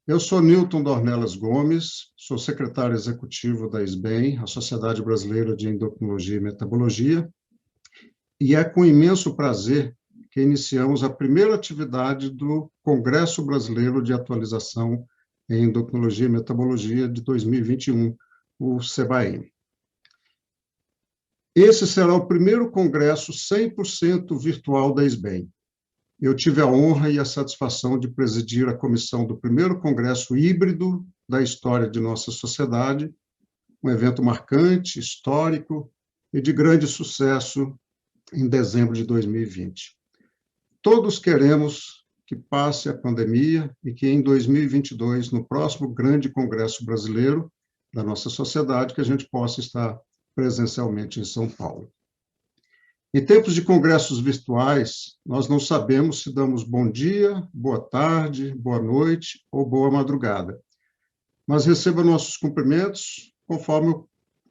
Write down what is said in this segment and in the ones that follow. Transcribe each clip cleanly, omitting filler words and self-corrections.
Eu sou Newton Dornelas Gomes, sou secretário executivo da SBEM, a Sociedade Brasileira de Endocrinologia e Metabologia, e é com imenso prazer que iniciamos a primeira atividade do Congresso Brasileiro de Atualização em Endocrinologia e Metabologia de 2021, o CBAEM. Esse será o primeiro congresso 100% virtual da SBEM. Eu tive a honra e a satisfação de presidir a comissão do primeiro congresso híbrido da história de nossa sociedade, um evento marcante, histórico e de grande sucesso em dezembro de 2020. Todos queremos que passe a pandemia e que em 2022, no próximo grande congresso brasileiro da nossa sociedade, que a gente possa estar presencialmente em São Paulo. Em tempos de congressos virtuais, nós não sabemos se damos bom dia, boa tarde, boa noite ou boa madrugada. Mas receba nossos cumprimentos conforme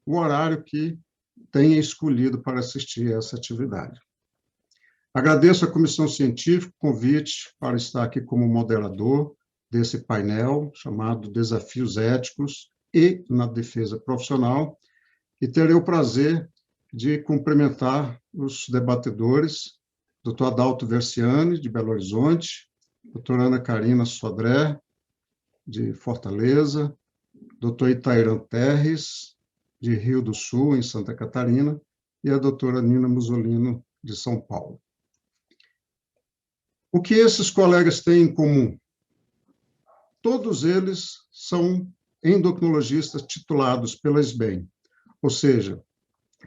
o horário que tenha escolhido para assistir a essa atividade. Agradeço à Comissão Científica o convite para estar aqui como moderador desse painel chamado Desafios Éticos e na Defesa Profissional, e terei o prazer de cumprimentar os debatedores, Dr. Adalto Versiani, de Belo Horizonte, doutora Ana Carina Sodré, de Fortaleza, Dr. Itairan Terres, de Rio do Sul, em Santa Catarina, e a doutora Nina Musolino, de São Paulo. O que esses colegas têm em comum? Todos eles são endocrinologistas titulados pela SBEM, ou seja,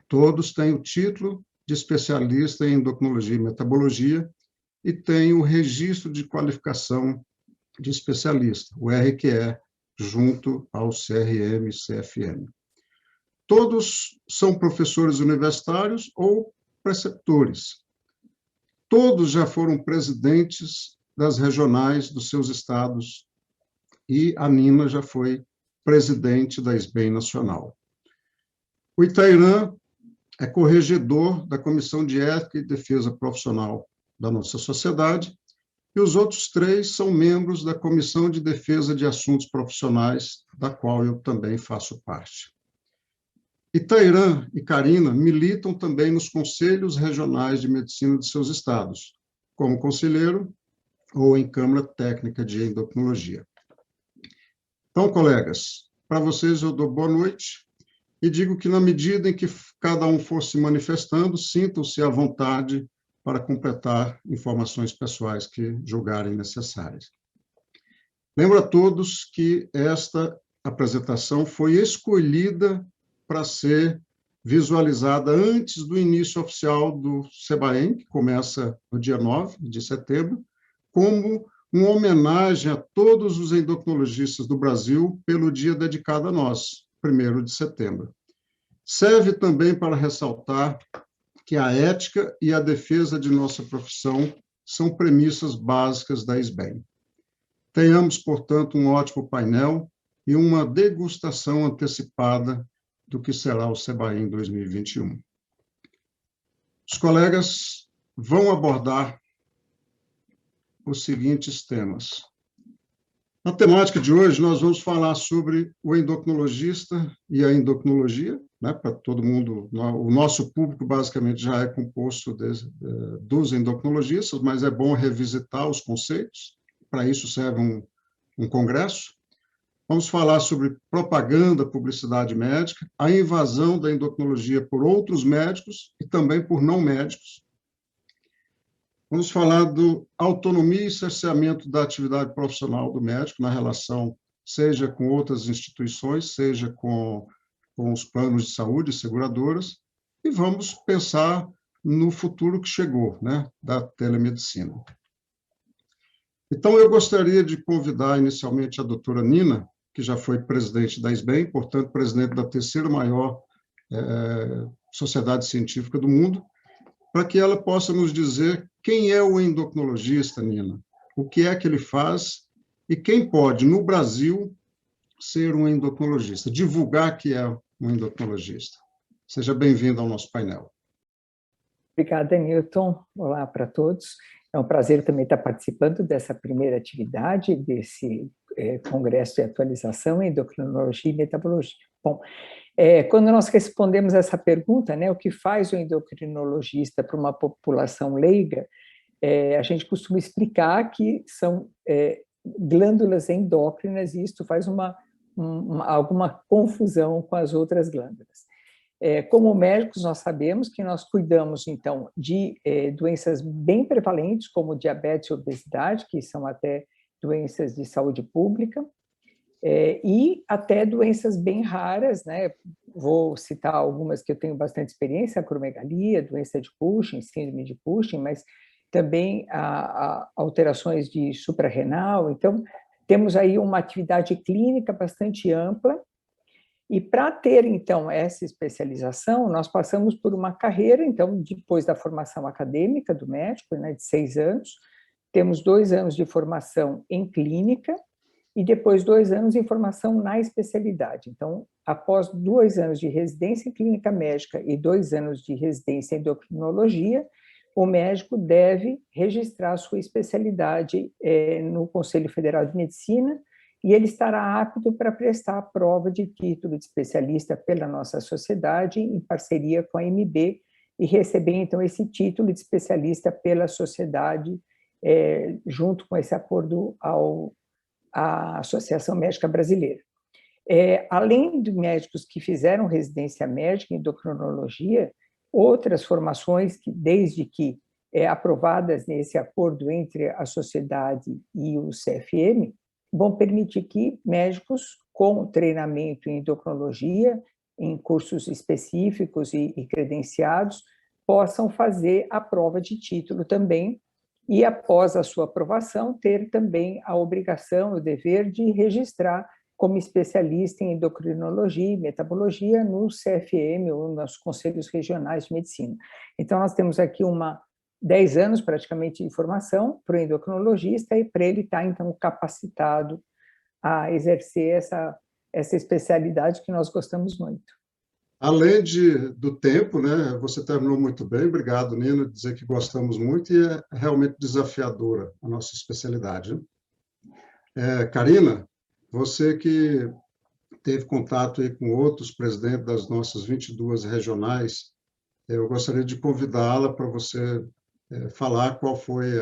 todos têm o título de especialista em endocrinologia e metabologia e têm o registro de qualificação de especialista, o RQE, junto ao CRM e CFM. Todos são professores universitários ou preceptores. Todos já foram presidentes das regionais dos seus estados e a Nina já foi presidente da SBEM Nacional. O Itairan é corregedor da Comissão de Ética e Defesa Profissional da nossa sociedade, e os outros três são membros da Comissão de Defesa de Assuntos Profissionais, da qual eu também faço parte. Itairan e Carina militam também nos conselhos regionais de medicina de seus estados, como conselheiro ou em Câmara Técnica de Endocrinologia. Então, colegas, para vocês eu dou boa noite, e digo que, na medida em que cada um for se manifestando, sintam-se à vontade para completar informações pessoais que julgarem necessárias. Lembro a todos que esta apresentação foi escolhida para ser visualizada antes do início oficial do CBAEM, que começa no dia 9 de setembro, como uma homenagem a todos os endocrinologistas do Brasil pelo dia dedicado a nós, 1º de setembro. Serve também para ressaltar que a ética e a defesa de nossa profissão são premissas básicas da SBEM. Tenhamos, portanto, um ótimo painel e uma degustação antecipada do que será o CBAEM 2021. Os colegas vão abordar os seguintes temas. Na temática de hoje, nós vamos falar sobre o endocrinologista e a endocrinologia, né, para todo mundo. O nosso público, basicamente, já é composto dos endocrinologistas, mas é bom revisitar os conceitos, para isso serve um congresso. Vamos falar sobre propaganda, publicidade médica, a invasão da endocrinologia por outros médicos e também por não médicos. Vamos falar do autonomia e cerceamento da atividade profissional do médico na relação, seja com outras instituições, seja com os planos de saúde e seguradoras, e vamos pensar no futuro que chegou, né, da telemedicina. Então, eu gostaria de convidar inicialmente a doutora Nina, que já foi presidente da SBEM, portanto, presidente da terceira maior sociedade científica do mundo, para que ela possa nos dizer quem é o endocrinologista, Nina, o que é que ele faz e quem pode, no Brasil, ser um endocrinologista, divulgar que é um endocrinologista. Seja bem-vindo ao nosso painel. Obrigada, Newton. Olá para todos. É um prazer também estar participando dessa primeira atividade, desse Congresso de Atualização em Endocrinologia e Metabologia. Bom, quando nós respondemos essa pergunta, né, o que faz o endocrinologista para uma população leiga, a gente costuma explicar que são glândulas endócrinas, e isto faz alguma confusão com as outras glândulas. Como médicos, nós sabemos que nós cuidamos, então, de doenças bem prevalentes, como diabetes e obesidade, que são até doenças de saúde pública, e até doenças bem raras, né? Vou citar algumas que eu tenho bastante experiência: acromegalia, doença de Cushing, síndrome de Cushing, mas também alterações de suprarrenal. Então, temos aí uma atividade clínica bastante ampla, e para ter, então, essa especialização, nós passamos por uma carreira, então, depois da formação acadêmica do médico, né, de 6 anos, temos 2 anos de formação em clínica, e depois 2 anos em formação na especialidade. Então, após 2 anos de residência em clínica médica e 2 anos de residência em endocrinologia, o médico deve registrar sua especialidade no Conselho Federal de Medicina, e ele estará apto para prestar a prova de título de especialista pela nossa sociedade, em parceria com a AMB, e receber, então, esse título de especialista pela sociedade, junto com esse acordo à Associação Médica Brasileira. Além de médicos que fizeram residência médica em endocrinologia, outras formações, desde que aprovadas nesse acordo entre a sociedade e o CFM, vão permitir que médicos com treinamento em endocrinologia, em cursos específicos e credenciados, possam fazer a prova de título também, e após a sua aprovação, ter também a obrigação, o dever de registrar como especialista em endocrinologia e metabologia no CFM, ou nos Conselhos Regionais de Medicina. Então, nós temos aqui 10 anos, praticamente, de formação para o endocrinologista, e para ele estar, então, capacitado a exercer essa especialidade que nós gostamos muito. Além do tempo, né, você terminou muito bem, obrigado, Nina, dizer que gostamos muito, e é realmente desafiadora a nossa especialidade, né? Karina, você que teve contato aí com outros presidentes das nossas 22 regionais, eu gostaria de convidá-la para você falar qual foi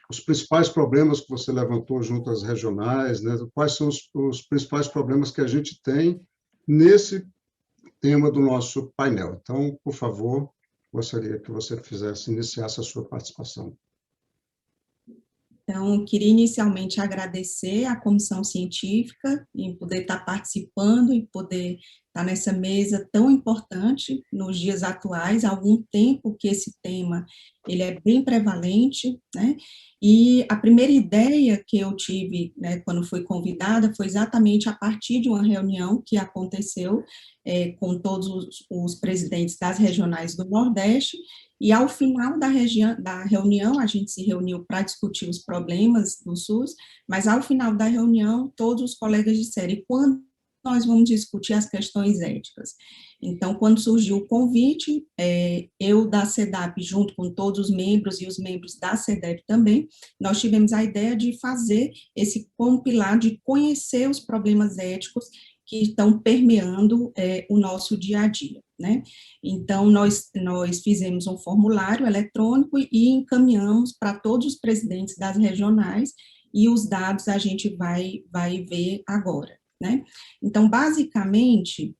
os principais problemas que você levantou junto às regionais, né? Quais são os principais problemas que a gente tem nesse tema do nosso painel. Então, por favor, gostaria que você iniciasse a sua participação. Então, queria inicialmente agradecer à comissão científica em poder estar participando e poder estar nessa mesa tão importante nos dias atuais. Há algum tempo que esse tema ele é bem prevalente, né? E a primeira ideia que eu tive, né, quando fui convidada, foi exatamente a partir de uma reunião que aconteceu com todos os presidentes das regionais do Nordeste. E, ao final da reunião, a gente se reuniu para discutir os problemas do SUS, mas, ao final da reunião, todos os colegas disseram: e quando nós vamos discutir as questões éticas? Então, quando surgiu o convite, eu da CEDAP, junto com todos os membros e os membros da CEDEP também, nós tivemos a ideia de fazer esse compilado, de conhecer os problemas éticos que estão permeando o nosso dia a dia, né? Então, nós fizemos um formulário eletrônico e encaminhamos para todos os presidentes das regionais, e os dados a gente vai ver agora, né? Então, basicamente,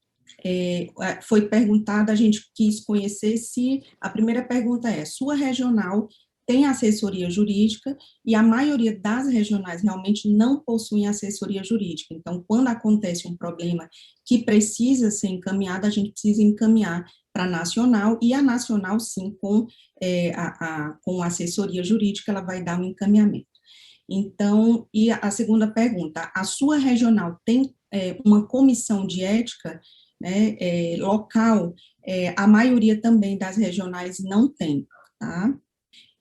foi perguntado, a gente quis conhecer se, a primeira pergunta é: sua regional tem assessoria jurídica? E a maioria das regionais realmente não possuem assessoria jurídica. Então, quando acontece um problema que precisa ser encaminhado, a gente precisa encaminhar para a nacional, e a nacional, sim, com assessoria jurídica, ela vai dar um encaminhamento. Então, e a segunda pergunta: a sua regional tem uma comissão de ética, né, local? A maioria também das regionais não tem, tá?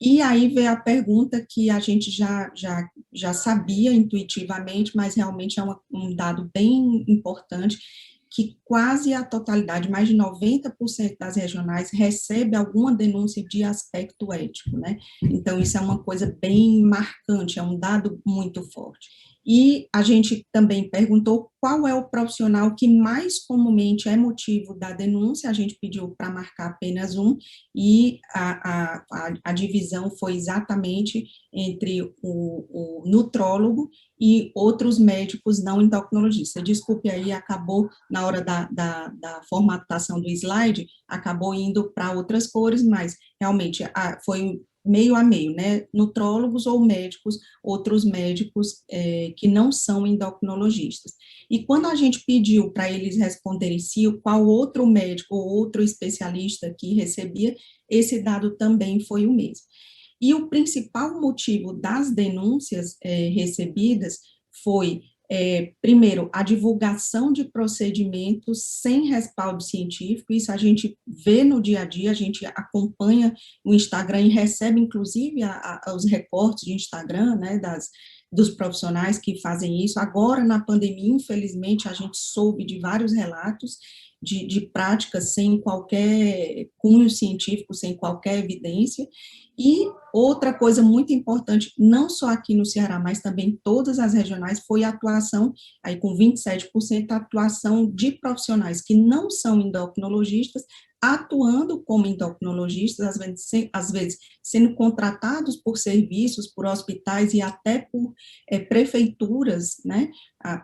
E aí veio a pergunta que a gente já sabia intuitivamente, mas realmente é um dado bem importante, que quase a totalidade, mais de 90% das regionais recebe alguma denúncia de aspecto ético, né? Então, isso é uma coisa bem marcante, é um dado muito forte. E a gente também perguntou qual é o profissional que mais comumente é motivo da denúncia, a gente pediu para marcar apenas um, e a divisão foi exatamente entre o nutrólogo e outros médicos não endocrinologistas. Desculpe aí, acabou, na hora da formatação do slide, acabou indo para outras cores, mas realmente foi meio a meio, né, nutrólogos ou médicos, outros médicos que não são endocrinologistas. E quando a gente pediu para eles responderem se qual outro médico ou outro especialista que recebia, esse dado também foi o mesmo. E o principal motivo das denúncias recebidas foi, primeiro, a divulgação de procedimentos sem respaldo científico, isso a gente vê no dia a dia, a gente acompanha o Instagram e recebe, inclusive, os recortes de Instagram, né, dos profissionais que fazem isso. Agora, na pandemia, infelizmente, a gente soube de vários relatos de práticas sem qualquer cunho científico, sem qualquer evidência. E outra coisa muito importante, não só aqui no Ceará, mas também em todas as regionais, foi a atuação, aí com 27%, a atuação de profissionais que não são endocrinologistas, atuando como endocrinologistas, às vezes sendo contratados por serviços, por hospitais e até por prefeituras, né,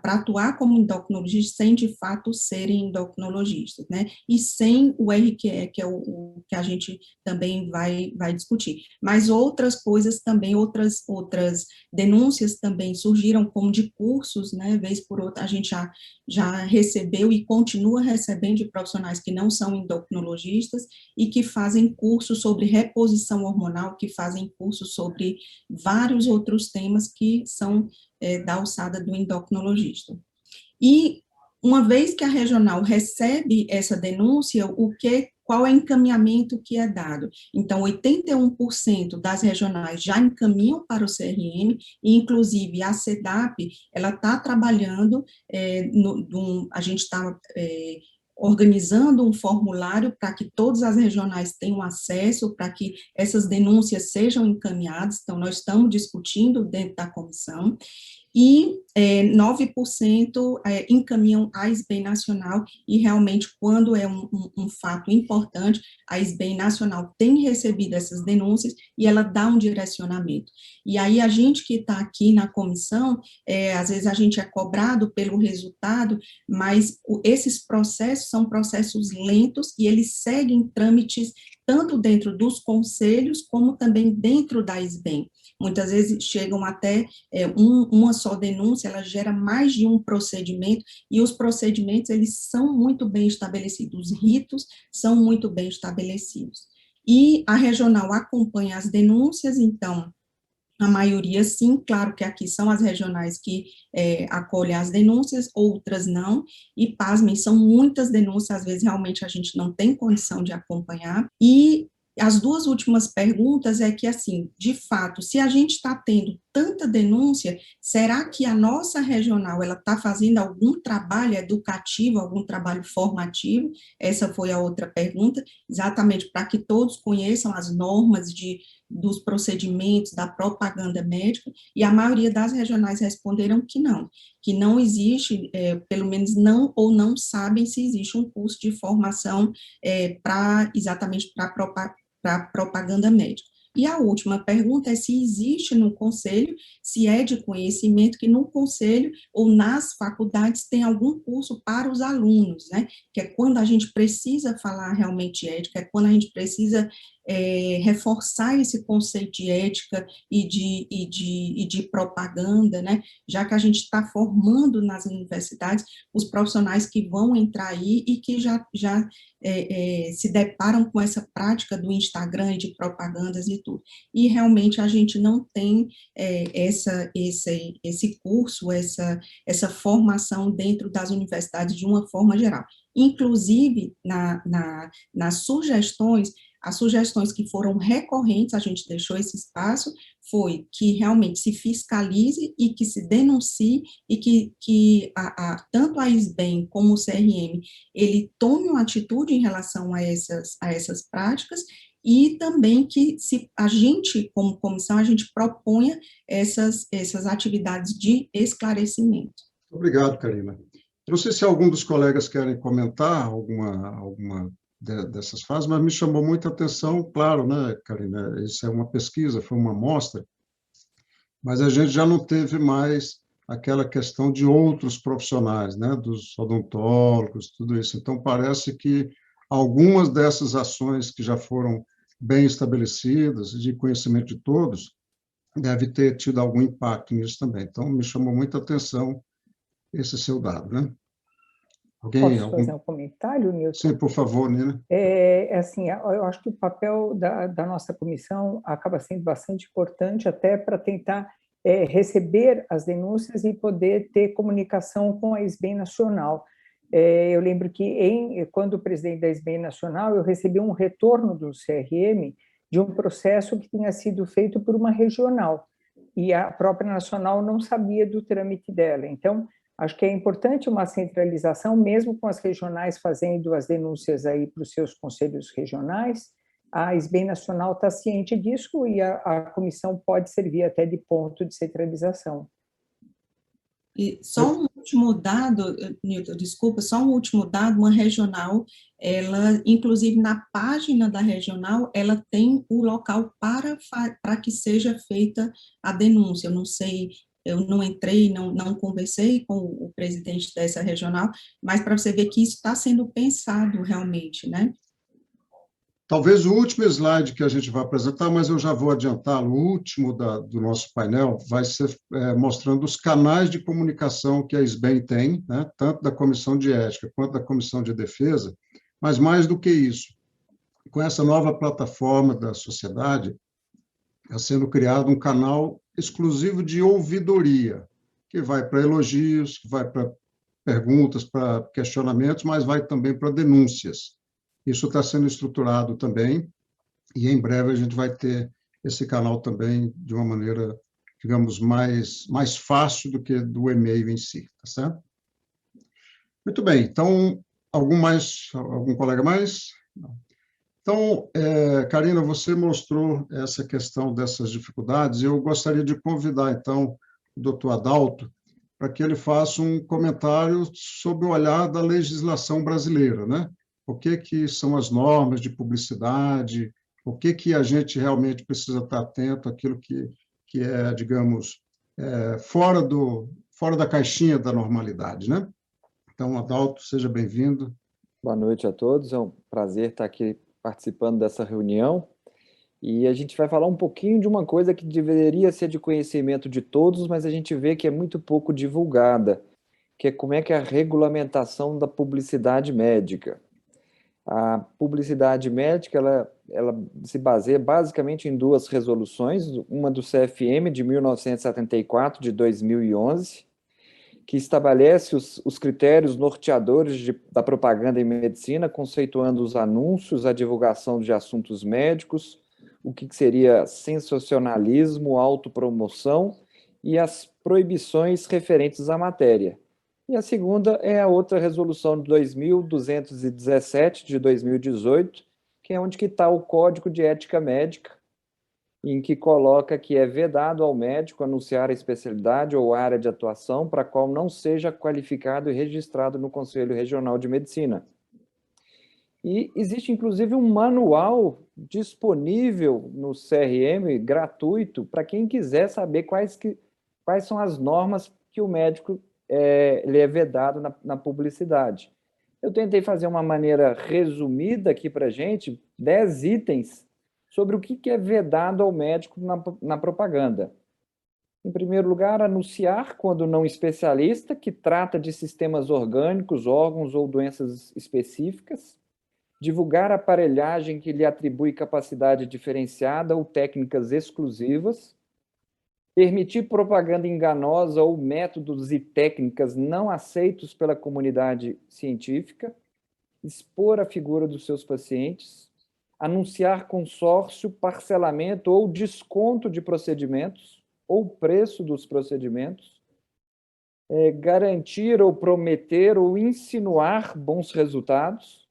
para atuar como endocrinologistas, sem de fato serem endocrinologistas, né, e sem o RQE, que é o que a gente também vai discutir. Mas outras coisas também, outras denúncias também surgiram, como de cursos, né, vez por outra, a gente já recebeu e continua recebendo de profissionais que não são endocrinologistas e que fazem cursos sobre reposição hormonal, que fazem cursos sobre vários outros temas que são da alçada do endocrinologista. E uma vez que a regional recebe essa denúncia, qual é o encaminhamento que é dado? Então, 81% das regionais já encaminham para o CRM, e inclusive a CEDAP, ela está trabalhando, a gente está organizando um formulário para que todas as regionais tenham acesso, para que essas denúncias sejam encaminhadas, então nós estamos discutindo dentro da comissão, e 9% encaminham a SBEM nacional, e realmente, quando é um fato importante, a SBEM nacional tem recebido essas denúncias e ela dá um direcionamento. E aí, a gente que está aqui na comissão, às vezes a gente é cobrado pelo resultado, mas esses processos são processos lentos e eles seguem trâmites tanto dentro dos conselhos, como também dentro da SBEM. Muitas vezes chegam até uma só denúncia, ela gera mais de um procedimento, e os procedimentos, eles são muito bem estabelecidos, os ritos são muito bem estabelecidos. E a regional acompanha as denúncias, então, a maioria sim, claro que aqui são as regionais que acolhem as denúncias, outras não, e pasmem, são muitas denúncias, às vezes realmente a gente não tem condição de acompanhar. E as duas últimas perguntas é que, assim, de fato, se a gente está tendo tanta denúncia, será que a nossa regional, ela está fazendo algum trabalho educativo, algum trabalho formativo? Essa foi a outra pergunta, exatamente para que todos conheçam as normas dos procedimentos, da propaganda médica, e a maioria das regionais responderam que não existe, pelo menos não sabem se existe um curso de formação exatamente para propaganda médica. E a última pergunta é se existe no conselho, se é de conhecimento que no conselho ou nas faculdades tem algum curso para os alunos, né? Que é quando a gente precisa falar realmente de ética, é quando a gente precisa reforçar esse conceito de ética e de propaganda, né? Já que a gente está formando nas universidades os profissionais que vão entrar aí e que já se deparam com essa prática do Instagram e de propagandas e tudo. E realmente a gente não tem esse curso, essa formação dentro das universidades de uma forma geral. Inclusive, nas sugestões, as sugestões que foram recorrentes, a gente deixou esse espaço, foi que realmente se fiscalize e que se denuncie e que tanto a SBEM como o CRM, ele tome uma atitude em relação a essas práticas e também que se a gente, como comissão, a gente proponha essas atividades de esclarecimento. Obrigado, Karina. Não sei se algum dos colegas querem comentar alguma dessas fases, mas me chamou muita atenção, claro, né, Karina, isso é uma pesquisa, foi uma amostra, mas a gente já não teve mais aquela questão de outros profissionais, né, dos odontólogos, tudo isso. Então, parece que algumas dessas ações que já foram bem estabelecidas, de conhecimento de todos, deve ter tido algum impacto nisso também. Então, me chamou muita atenção esse seu dado, né? Posso fazer um comentário, Nilton? Sim, por favor, Nina. Assim, eu acho que o papel da nossa comissão acaba sendo bastante importante até para tentar receber as denúncias e poder ter comunicação com a SBEM Nacional. Eu lembro que, quando o presidente da SBEM Nacional, eu recebi um retorno do CRM de um processo que tinha sido feito por uma regional, e a própria nacional não sabia do trâmite dela. Então, acho que é importante uma centralização, mesmo com as regionais fazendo as denúncias aí para os seus conselhos regionais, a SBEM Nacional está ciente disso e a comissão pode servir até de ponto de centralização. E só um último dado, Nilton, desculpa, só um último dado, uma regional, ela, inclusive na página da regional, ela tem o local para que seja feita a denúncia. Eu não sei, eu não entrei, não conversei com o presidente dessa regional, mas para você ver que isso está sendo pensado realmente, né? Talvez o último slide que a gente vai apresentar, mas eu já vou adiantá-lo, o último do nosso painel vai ser mostrando os canais de comunicação que a SBEM tem, né, tanto da Comissão de Ética quanto da Comissão de Defesa, mas mais do que isso, com essa nova plataforma da sociedade, está sendo criado um canal exclusivo de ouvidoria, que vai para elogios, que vai para perguntas, para questionamentos, mas vai também para denúncias. Isso está sendo estruturado também, e em breve a gente vai ter esse canal também de uma maneira, digamos, mais fácil do que do e-mail em si, tá certo? Muito bem, então, algum colega mais? Não. Então, Karina, você mostrou essa questão dessas dificuldades, e eu gostaria de convidar, então, o doutor Adalto para que ele faça um comentário sobre o olhar da legislação brasileira, né? O que são as normas de publicidade, o que a gente realmente precisa estar atento àquilo que é, digamos, fora da caixinha da normalidade, né? Então, Adalto, seja bem-vindo. Boa noite a todos, é um prazer estar aqui participando dessa reunião, e a gente vai falar um pouquinho de uma coisa que deveria ser de conhecimento de todos, mas a gente vê que é muito pouco divulgada, que é como é que é a regulamentação da publicidade médica. A publicidade médica, ela se baseia basicamente em duas resoluções, uma do CFM de 1974, de 2011, que estabelece os critérios norteadores da propaganda em medicina, conceituando os anúncios, a divulgação de assuntos médicos, o que seria sensacionalismo, autopromoção e as proibições referentes à matéria. E a segunda é a outra resolução de 2217, de 2018, que é onde está o Código de Ética Médica, em que coloca que é vedado ao médico anunciar a especialidade ou área de atuação para a qual não seja qualificado e registrado no Conselho Regional de Medicina. E existe, inclusive, um manual disponível no CRM, gratuito, para quem quiser saber quais são as normas que o médico ele é vedado na publicidade. Eu tentei fazer uma maneira resumida aqui para a gente, 10 itens sobre o que é vedado ao médico na propaganda. Em primeiro lugar, anunciar, quando não especialista, que trata de sistemas orgânicos, órgãos ou doenças específicas. Divulgar aparelhagem que lhe atribui capacidade diferenciada ou técnicas exclusivas. Permitir propaganda enganosa ou métodos e técnicas não aceitos pela comunidade científica. Expor a figura dos seus pacientes. anunciar consórcio, parcelamento ou desconto de procedimentos, ou preço dos procedimentos, garantir ou prometer ou insinuar bons resultados,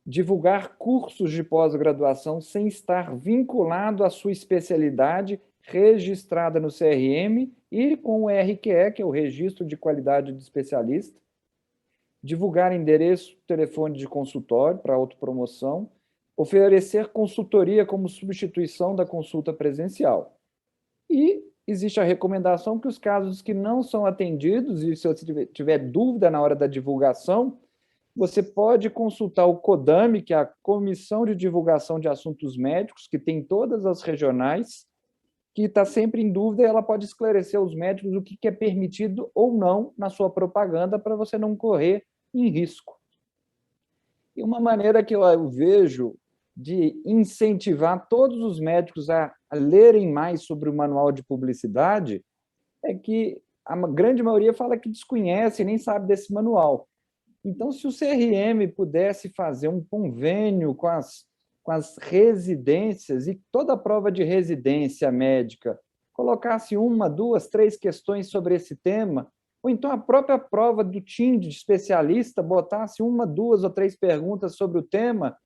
divulgar cursos de pós-graduação sem estar vinculado à sua especialidade registrada no CRM e com o RQE, que é o Registro de Qualidade de Especialista, divulgar endereço, telefone de consultório para autopromoção, oferecer consultoria como substituição da consulta presencial. E existe a recomendação que os casos que não são atendidos, e se você tiver dúvida na hora da divulgação, você pode consultar o CODAME, que é a Comissão de Divulgação de Assuntos Médicos, que tem todas as regionais, que está sempre em dúvida, e ela pode esclarecer aos médicos o que é permitido ou não na sua propaganda para você não correr em risco. E uma maneira que eu vejo de incentivar todos os médicos a lerem mais sobre o manual de publicidade é que a grande maioria fala que desconhece, nem sabe desse manual. Então, se o CRM pudesse fazer um convênio com as residências e toda a prova de residência médica colocasse 1, 2, 3 questões sobre esse tema, ou então a própria prova do TIM de especialista botasse 1, 2 ou 3 perguntas sobre o tema,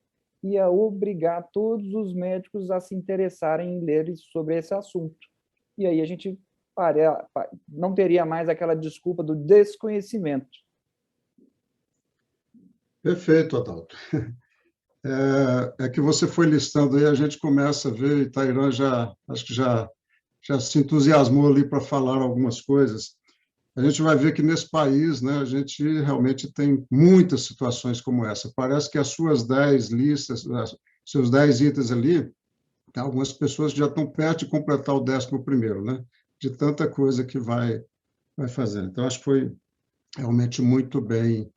ia obrigar todos os médicos a se interessarem em ler sobre esse assunto. E aí a gente não teria mais aquela desculpa do desconhecimento. Perfeito, Adalto. É que você foi listando aí, a gente começa a ver, Itairan acho que já se entusiasmou ali para falar algumas coisas. A gente vai ver que nesse país, né, a gente realmente tem muitas situações como essa. Parece que as suas 10 listas, seus 10 itens ali, algumas pessoas já estão perto de completar o 11º, né, de tanta coisa que vai fazendo. Então, acho que foi realmente muito bem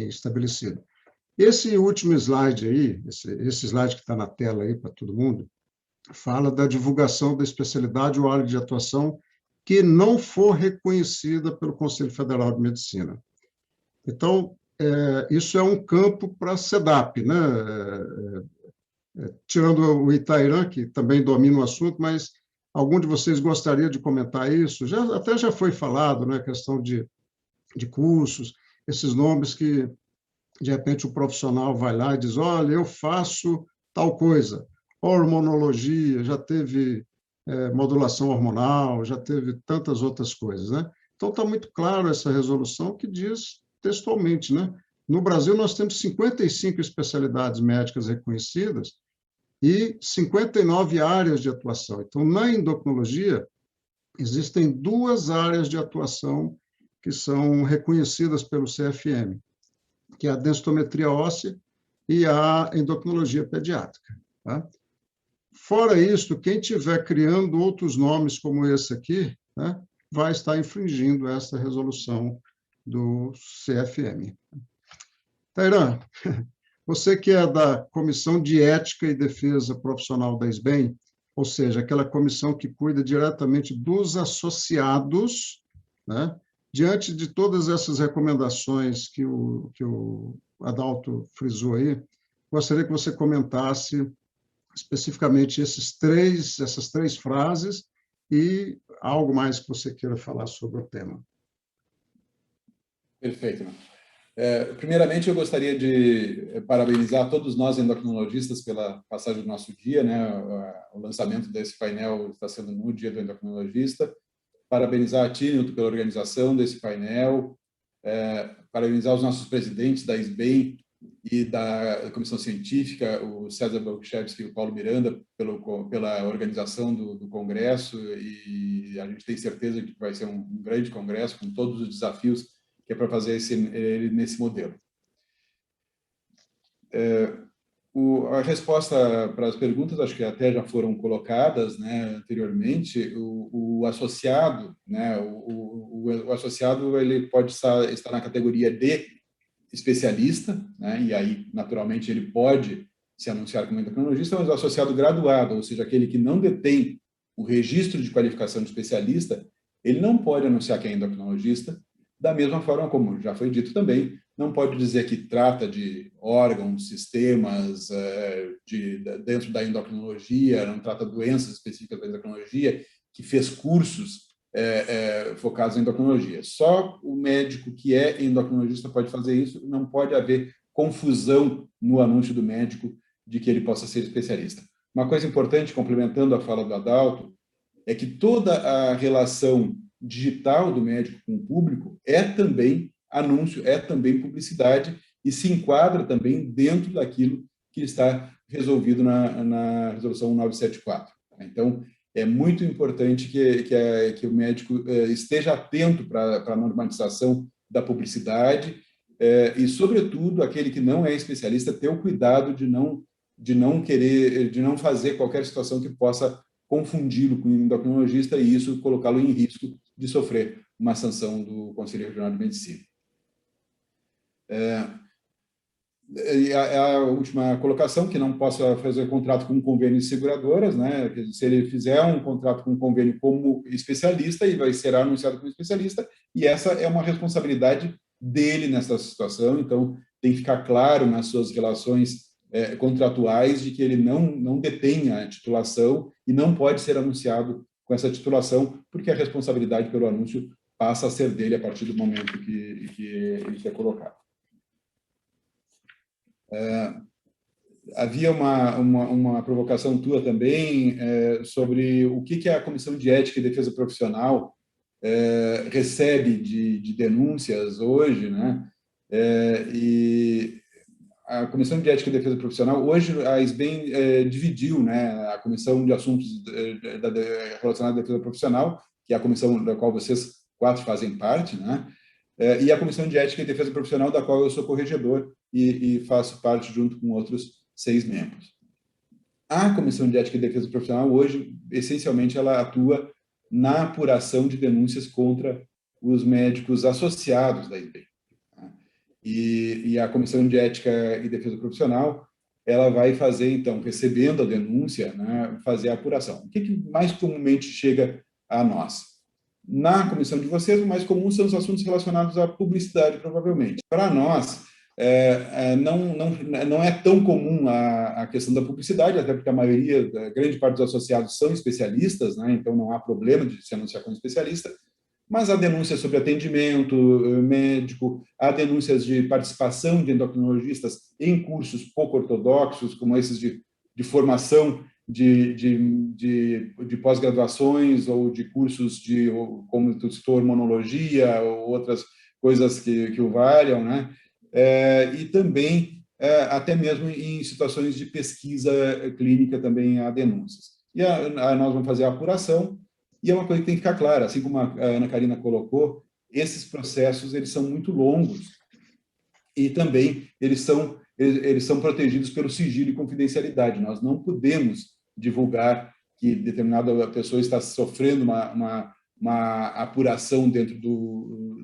estabelecido. Esse último slide aí, esse slide que está na tela aí para todo mundo, fala da divulgação da especialidade ou área de atuação que não for reconhecida pelo Conselho Federal de Medicina. Então, isso é um campo para a CEDAP, né? Tirando o Itairan, que também domina o assunto, mas algum de vocês gostaria de comentar isso? Até já foi falado, né, a questão de cursos, esses nomes que, de repente, o profissional vai lá e diz, olha, eu faço tal coisa, hormonologia, já teve modulação hormonal, já teve tantas outras coisas, né? Então, está muito claro essa resolução que diz textualmente, né? No Brasil, nós temos 55 especialidades médicas reconhecidas e 59 áreas de atuação. Então, na endocrinologia, existem 2 áreas de atuação que são reconhecidas pelo CFM, que é a densitometria óssea e a endocrinologia pediátrica. Tá? Fora isso, quem estiver criando outros nomes como esse aqui, né, vai estar infringindo essa resolução do CFM. Tairan, você que é da Comissão de Ética e Defesa Profissional da SBEM, ou seja, aquela comissão que cuida diretamente dos associados, né, diante de todas essas recomendações que o Adalto frisou aí, gostaria que você comentasse especificamente essas 3 frases e algo mais que você queira falar sobre o tema. Perfeito. Primeiramente, eu gostaria de parabenizar todos nós endocrinologistas pela passagem do nosso dia, né? O lançamento desse painel está sendo no Dia do Endocrinologista. Parabenizar a Tinilto pela organização desse painel, parabenizar os nossos presidentes da SBEM e da Comissão Científica, o César Bolchevski e o Paulo Miranda, pela organização do Congresso, e a gente tem certeza de que vai ser um grande congresso com todos os desafios que é para fazer nesse modelo. A resposta para as perguntas, acho que até já foram colocadas, né, anteriormente. O associado, né, o associado ele pode estar na categoria de especialista, né, e aí, naturalmente, ele pode se anunciar como endocrinologista, mas o associado graduado, ou seja, aquele que não detém o registro de qualificação de especialista, ele não pode anunciar que é endocrinologista, da mesma forma como já foi dito também, não pode dizer que trata de órgãos, sistemas dentro da endocrinologia, não trata doenças específicas da endocrinologia, que fez cursos focados em endocrinologia. Só o médico que é endocrinologista pode fazer isso, não pode haver confusão no anúncio do médico de que ele possa ser especialista. Uma coisa importante, complementando a fala do Adalto, é que toda a relação digital do médico com o público é também anúncio, é também publicidade e se enquadra também dentro daquilo que está resolvido na Resolução 1974. Então, é muito importante que o médico esteja atento para a normatização da publicidade e, sobretudo, aquele que não é especialista, ter o cuidado de não fazer qualquer situação que possa confundi-lo com o endocrinologista e isso colocá-lo em risco de sofrer uma sanção do Conselho Regional de Medicina. A última colocação, que não possa fazer contrato com um convênio de seguradoras, né? Se ele fizer um contrato com um convênio como especialista, ele vai ser anunciado como especialista, e essa é uma responsabilidade dele nessa situação, então tem que ficar claro nas suas relações contratuais de que ele não detenha a titulação e não pode ser anunciado com essa titulação, porque a responsabilidade pelo anúncio passa a ser dele a partir do momento que ele é colocado. Havia uma provocação tua também sobre o que a Comissão de Ética e Defesa Profissional recebe de denúncias hoje, né? E a Comissão de Ética e Defesa Profissional, hoje a SBEM dividiu, né, a Comissão de Assuntos relacionados à Defesa Profissional, que é a comissão da qual vocês 4 fazem parte, né? E a Comissão de Ética e Defesa Profissional, da qual eu sou corregedor e faço parte junto com outros 6 membros. A Comissão de Ética e Defesa Profissional, hoje, essencialmente, ela atua na apuração de denúncias contra os médicos associados da SBEM. E a Comissão de Ética e Defesa Profissional, ela vai fazer, então, recebendo a denúncia, né, fazer a apuração. O que mais comumente chega a nós? Na comissão de vocês, o mais comum são os assuntos relacionados à publicidade, provavelmente. Para nós, não é tão comum a questão da publicidade, até porque a grande parte dos associados são especialistas, né, então não há problema de se anunciar como especialista, mas há denúncias sobre atendimento médico, há denúncias de participação de endocrinologistas em cursos pouco ortodoxos, como esses de formação de pós-graduações ou de cursos como tu citou, hormonologia ou outras coisas que o valham, né? E também, até mesmo em situações de pesquisa clínica, também há denúncias. E nós vamos fazer a apuração, e é uma coisa que tem que ficar clara, assim como a Ana Karina colocou, esses processos eles são muito longos e também eles são protegidos pelo sigilo e confidencialidade. Nós não podemos divulgar que determinada pessoa está sofrendo uma apuração dentro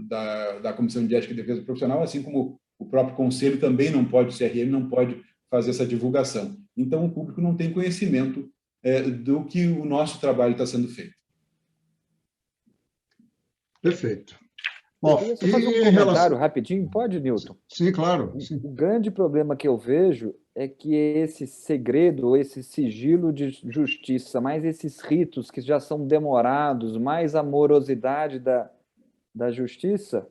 da Comissão de Ética e Defesa Profissional, assim como o próprio Conselho também não pode, o CRM não pode fazer essa divulgação. Então, o público não tem conhecimento do que o nosso trabalho está sendo feito. Perfeito. Bom, eu queria fazer um comentário rapidinho, pode, Newton? Sim, claro. Sim. O grande problema que eu vejo é que esse segredo, esse sigilo de justiça, mais esses ritos que já são demorados, mais a morosidade da justiça,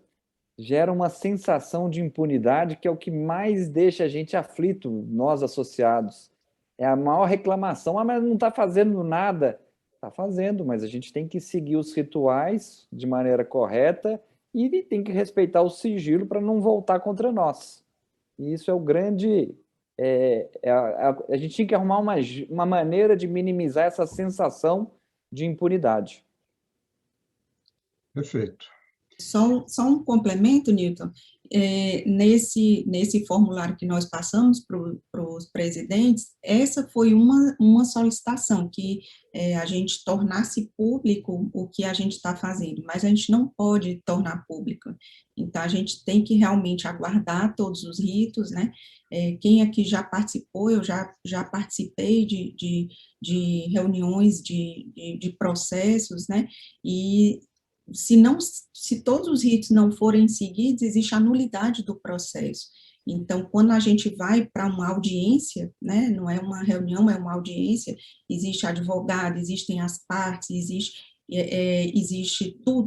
gera uma sensação de impunidade que é o que mais deixa a gente aflito, nós associados. É a maior reclamação, mas não está fazendo nada. Está fazendo, mas a gente tem que seguir os rituais de maneira correta e tem que respeitar o sigilo para não voltar contra nós. E isso é o grande... a gente tinha que arrumar uma maneira de minimizar essa sensação de impunidade. Perfeito. Só um complemento, Newton. Nesse formulário que nós passamos para os presidentes, essa foi uma solicitação, que a gente tornasse público o que a gente está fazendo, mas a gente não pode tornar público. Então, a gente tem que realmente aguardar todos os ritos, né? Quem aqui já participou, eu já participei de reuniões de processos, né? E se todos os ritos não forem seguidos, existe a nulidade do processo. Então, quando a gente vai para uma audiência, né, não é uma reunião, é uma audiência, existe advogado, existem as partes, existe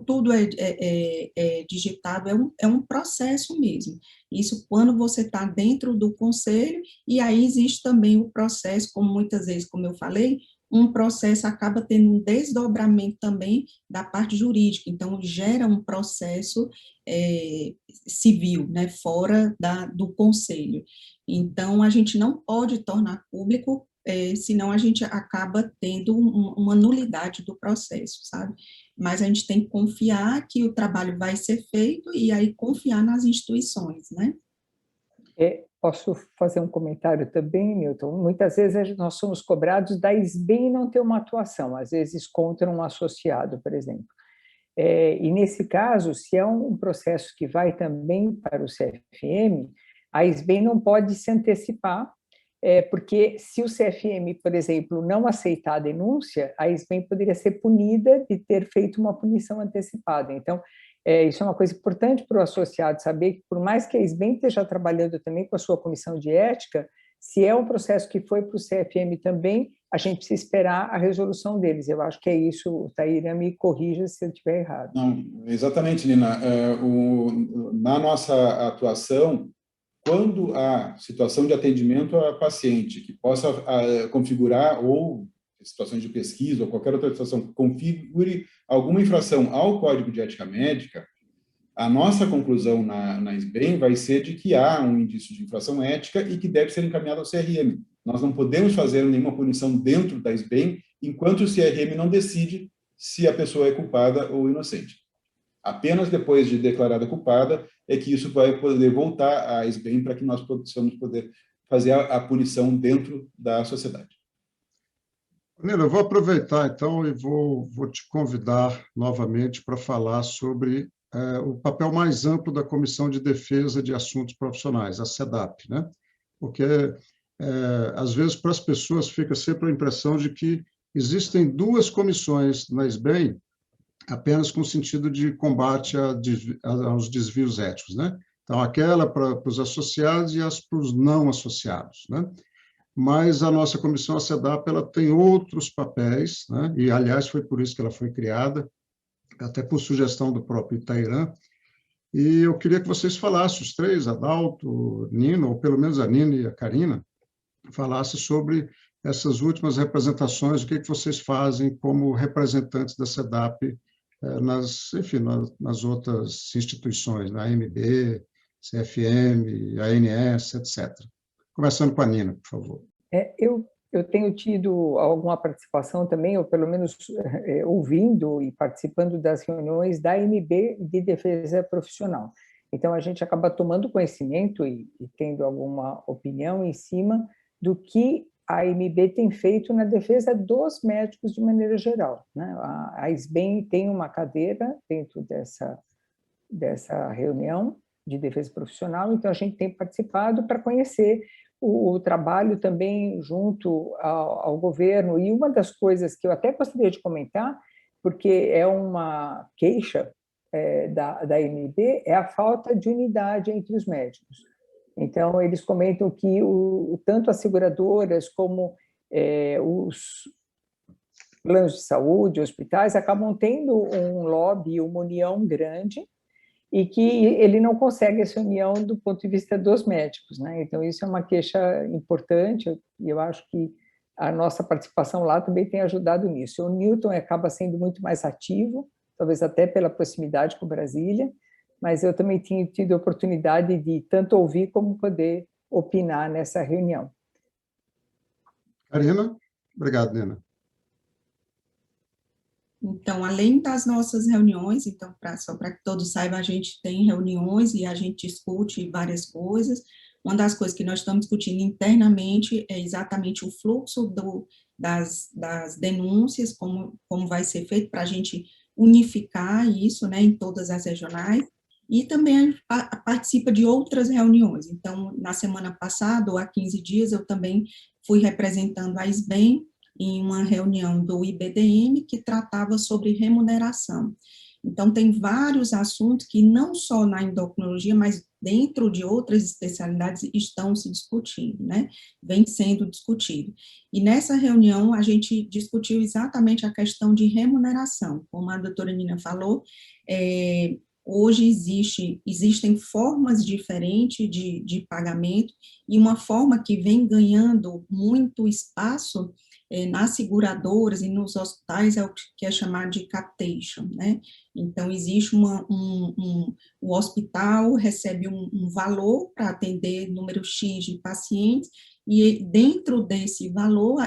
tudo é digitado, é um processo mesmo. Isso quando você está dentro do conselho, e aí existe também o processo, como muitas vezes, como eu falei, um processo acaba tendo um desdobramento também da parte jurídica, então gera um processo civil, né, fora do conselho. Então, a gente não pode tornar público, senão a gente acaba tendo uma nulidade do processo, sabe? Mas a gente tem que confiar que o trabalho vai ser feito e aí confiar nas instituições, né? Posso fazer um comentário também, Newton? Muitas vezes nós somos cobrados da SBEM não ter uma atuação, às vezes contra um associado, por exemplo. E nesse caso, se é um processo que vai também para o CFM, a SBEM não pode se antecipar, porque se o CFM, por exemplo, não aceitar a denúncia, a SBEM poderia ser punida de ter feito uma punição antecipada. Então, isso é uma coisa importante para o associado saber que, por mais que a SBEM esteja trabalhando também com a sua comissão de ética, se é um processo que foi para o CFM também, a gente precisa esperar a resolução deles. Eu acho que é isso, o Taíra me corrija se eu estiver errado. Não, exatamente, Nina. Na nossa atuação, quando a situação de atendimento a paciente que possa configurar, ou situações de pesquisa, ou qualquer outra situação que configure alguma infração ao Código de Ética Médica, a nossa conclusão na SBEM vai ser de que há um indício de infração ética e que deve ser encaminhado ao CRM. Nós não podemos fazer nenhuma punição dentro da SBEM enquanto o CRM não decide se a pessoa é culpada ou inocente. Apenas depois de declarada culpada é que isso vai poder voltar à SBEM para que nós possamos poder fazer a punição dentro da sociedade. Nina, eu vou aproveitar, então, e vou te convidar novamente para falar sobre o papel mais amplo da Comissão de Defesa de Assuntos Profissionais, a CEDAP, né? Porque, às vezes, para as pessoas fica sempre a impressão de que existem duas comissões na SBEM apenas com sentido de combate aos desvios éticos, né? Então, aquela para os associados e as para os não associados, né? Mas a nossa comissão, a CEDAP, ela tem outros papéis, né? E, aliás, foi por isso que ela foi criada, até por sugestão do próprio Itairã, e eu queria que vocês falassem, os três, Adalto, Nina, ou pelo menos a Nina e a Karina, falassem sobre essas últimas representações, o que vocês fazem como representantes da CEDAP nas outras instituições, na AMB, CFM, ANS, etc. Começando com a Nina, por favor. Eu tenho tido alguma participação também, ou pelo menos ouvindo e participando das reuniões da AMB de defesa profissional. Então, a gente acaba tomando conhecimento e tendo alguma opinião em cima do que a AMB tem feito na defesa dos médicos de maneira geral, né? A SBEM tem uma cadeira dentro dessa reunião de defesa profissional, então a gente tem participado para conhecer o trabalho também junto ao governo. E uma das coisas que eu até gostaria de comentar, porque é uma queixa da AMB, é a falta de unidade entre os médicos. Então, eles comentam que tanto as seguradoras como os planos de saúde, hospitais, acabam tendo um lobby, uma união grande, e que ele não consegue essa união do ponto de vista dos médicos, né? Então, isso é uma queixa importante, e eu acho que a nossa participação lá também tem ajudado nisso. O Newton acaba sendo muito mais ativo, talvez até pela proximidade com Brasília, mas eu também tinha tido a oportunidade de tanto ouvir como poder opinar nessa reunião. Karina? Obrigado, Nina. Então, além das nossas reuniões, então, só para que todos saibam, a gente tem reuniões e a gente discute várias coisas. Uma das coisas que nós estamos discutindo internamente é exatamente o fluxo das denúncias, como vai ser feito para a gente unificar isso, né, em todas as regionais, e também participa de outras reuniões. Então, na semana passada, ou há 15 dias, eu também fui representando a SBEM em uma reunião do IBDM que tratava sobre remuneração. Então, tem vários assuntos que não só na endocrinologia, mas dentro de outras especialidades estão se discutindo, né? Vem sendo discutido. E nessa reunião, a gente discutiu exatamente a questão de remuneração. Como a doutora Nina falou, hoje existem formas diferentes de pagamento, e uma forma que vem ganhando muito espaço nas seguradoras e nos hospitais é o que é chamado de capitation, né? Então, existe o hospital recebe um valor para atender número X de pacientes, e dentro desse valor,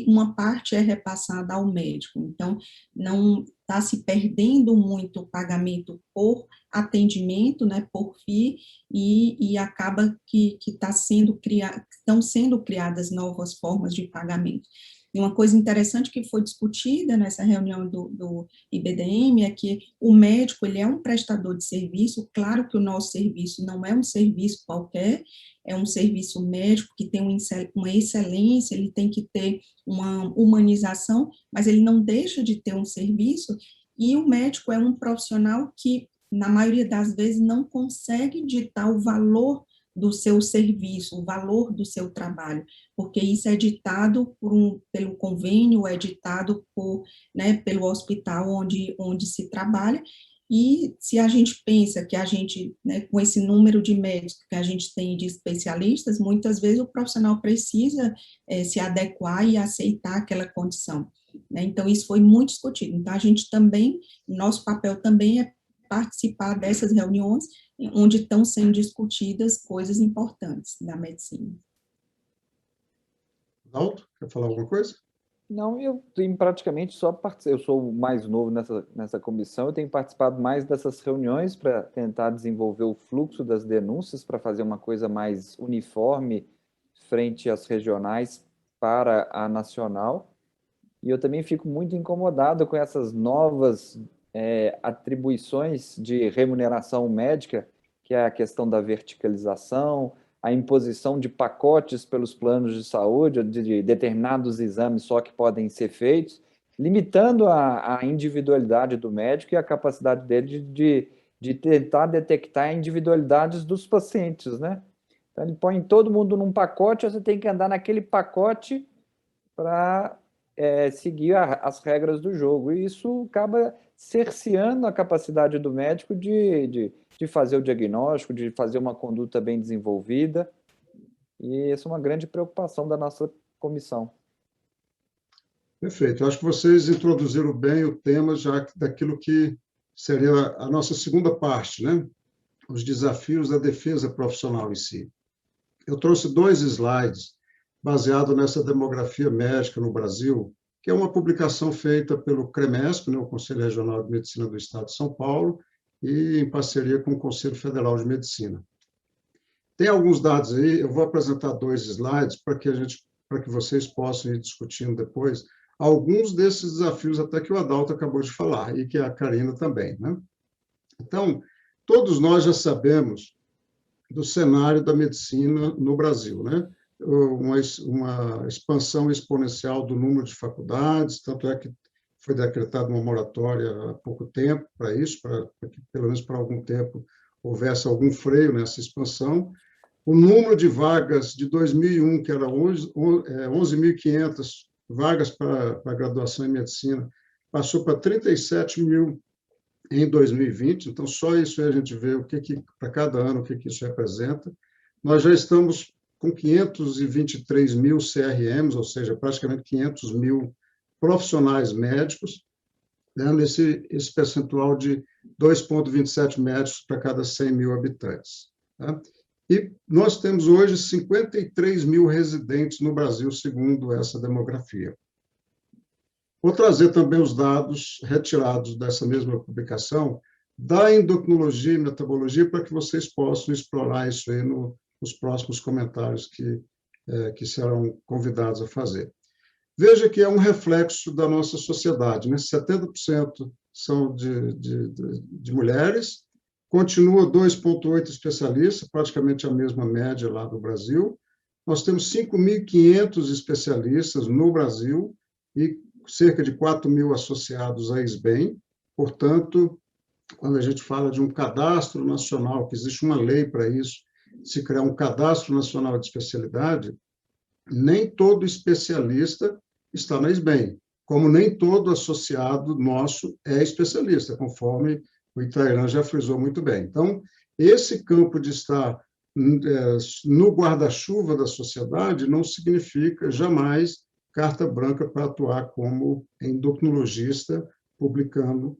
uma parte é repassada ao médico. Então, não está se perdendo muito o pagamento por atendimento, né, por FII, e acaba que estão sendo criadas novas formas de pagamento. E uma coisa interessante que foi discutida nessa reunião do IBDM é que o médico, ele é um prestador de serviço. Claro que o nosso serviço não é um serviço qualquer, é um serviço médico que tem uma excelência, ele tem que ter uma humanização, mas ele não deixa de ter um serviço, e o médico é um profissional que, na maioria das vezes, não consegue ditar o valor do seu serviço, o valor do seu trabalho, porque isso é ditado pelo convênio, é ditado pelo hospital onde se trabalha. E se a gente pensa que a gente, né, com esse número de médicos que a gente tem de especialistas, muitas vezes o profissional precisa se adequar e aceitar aquela condição, né? Então, isso foi muito discutido. Então, a gente também, nosso papel também é participar dessas reuniões onde estão sendo discutidas coisas importantes da medicina. Alto, quer falar alguma coisa? Não, eu tenho praticamente só eu sou o mais novo nessa comissão, eu tenho participado mais dessas reuniões para tentar desenvolver o fluxo das denúncias, para fazer uma coisa mais uniforme frente às regionais para a nacional. E eu também fico muito incomodado com essas novas atribuições de remuneração médica, que é a questão da verticalização, a imposição de pacotes pelos planos de saúde, de determinados exames só que podem ser feitos, limitando a individualidade do médico e a capacidade dele de tentar detectar individualidades dos pacientes, né? Então, ele põe todo mundo num pacote, você tem que andar naquele pacote para seguir as regras do jogo. E isso acaba cerceando a capacidade do médico de fazer o diagnóstico, de fazer uma conduta bem desenvolvida. E essa é uma grande preocupação da nossa comissão. Perfeito. Eu acho que vocês introduziram bem o tema já daquilo que seria a nossa segunda parte, né? Os desafios da defesa profissional em si. Eu trouxe 2 slides baseados nessa demografia médica no Brasil, que é uma publicação feita pelo CREMESP, né, o Conselho Regional de Medicina do Estado de São Paulo, e em parceria com o Conselho Federal de Medicina. Tem alguns dados aí, eu vou apresentar 2 slides para que vocês possam ir discutindo depois alguns desses desafios até que o Adalto acabou de falar, e que a Karina também, né? Então, todos nós já sabemos do cenário da medicina no Brasil, né? Uma expansão exponencial do número de faculdades, tanto é que foi decretada uma moratória há pouco tempo para isso, para que, pelo menos por algum tempo, houvesse algum freio nessa expansão. O número de vagas de 2001, que era 11.500 vagas para graduação em medicina, passou para 37 mil em 2020, então só isso aí a gente vê para cada ano, o que isso representa. Nós já estamos com 523 mil CRMs, ou seja, praticamente 500 mil profissionais médicos, dando esse percentual de 2,27 médicos para cada 100 mil habitantes. Tá? E nós temos hoje 53 mil residentes no Brasil, segundo essa demografia. Vou trazer também os dados retirados dessa mesma publicação da endocrinologia e metabologia para que vocês possam explorar isso aí nos próximos comentários que serão convidados a fazer. Veja que é um reflexo da nossa sociedade, né? 70% são de mulheres, continua 2,8 especialistas, praticamente a mesma média lá do Brasil. Nós temos 5.500 especialistas no Brasil e cerca de 4.000 associados à SBEM, portanto, quando a gente fala de um cadastro nacional, que existe uma lei para isso, se criar um cadastro nacional de especialidade, nem todo especialista está na SBEM, como nem todo associado nosso é especialista, conforme o Itairan já frisou muito bem. Então, esse campo de estar no guarda-chuva da sociedade não significa jamais carta branca para atuar como endocrinologista, publicando,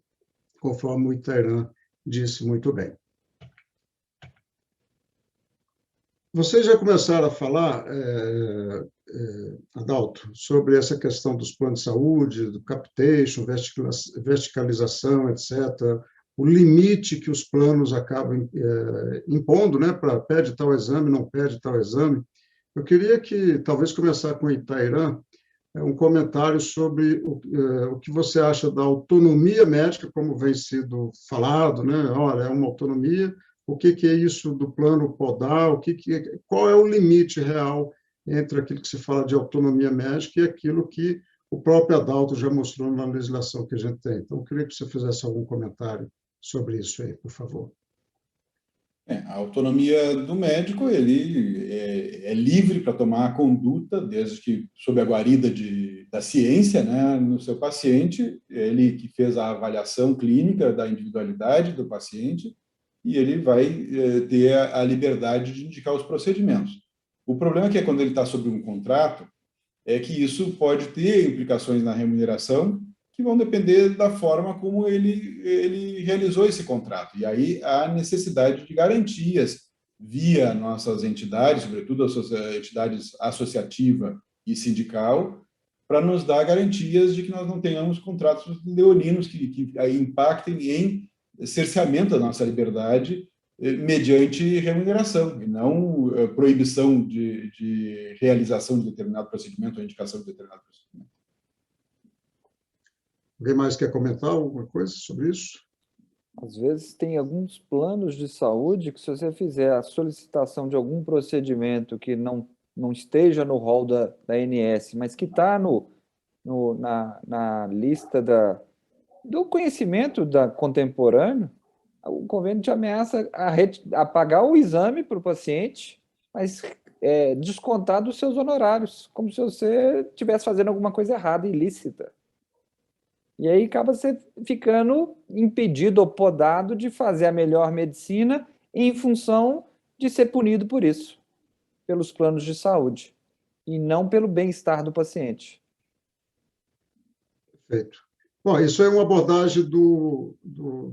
conforme o Itairan disse muito bem. Vocês já começaram a falar, Adalto, sobre essa questão dos planos de saúde, do capitation, verticalização, etc., o limite que os planos acabam impondo, né, para pede tal exame, não pede tal exame. Eu queria que, talvez, começar com o Itairan, um comentário sobre o que você acha da autonomia médica, como vem sido falado, né? Olha, é uma autonomia, o que é isso do plano podal, qual é o limite real entre aquilo que se fala de autonomia médica e aquilo que o próprio Adalto já mostrou na legislação que a gente tem. Então, eu queria que você fizesse algum comentário sobre isso aí, por favor. A autonomia do médico, ele é livre para tomar a conduta, desde que sob a guarida da ciência, né, no seu paciente, ele que fez a avaliação clínica da individualidade do paciente, e ele vai ter a liberdade de indicar os procedimentos. O problema é que quando ele está sob um contrato, é que isso pode ter implicações na remuneração, que vão depender da forma como ele realizou esse contrato. E aí há necessidade de garantias via nossas entidades, sobretudo as entidades associativa e sindical, para nos dar garantias de que nós não tenhamos contratos leoninos que impactem em cerceamento da nossa liberdade mediante remuneração, e não proibição de realização de determinado procedimento ou indicação de determinado procedimento. Alguém mais quer comentar alguma coisa sobre isso? Às vezes tem alguns planos de saúde que, se você fizer a solicitação de algum procedimento que não esteja no rol da ANS, mas que está na lista do conhecimento contemporâneo, o convênio te ameaça a pagar o exame para o paciente, mas descontar dos seus honorários, como se você estivesse fazendo alguma coisa errada, ilícita. E aí acaba você ficando impedido ou podado de fazer a melhor medicina em função de ser punido por isso, pelos planos de saúde, e não pelo bem-estar do paciente. Perfeito. Bom, isso é uma abordagem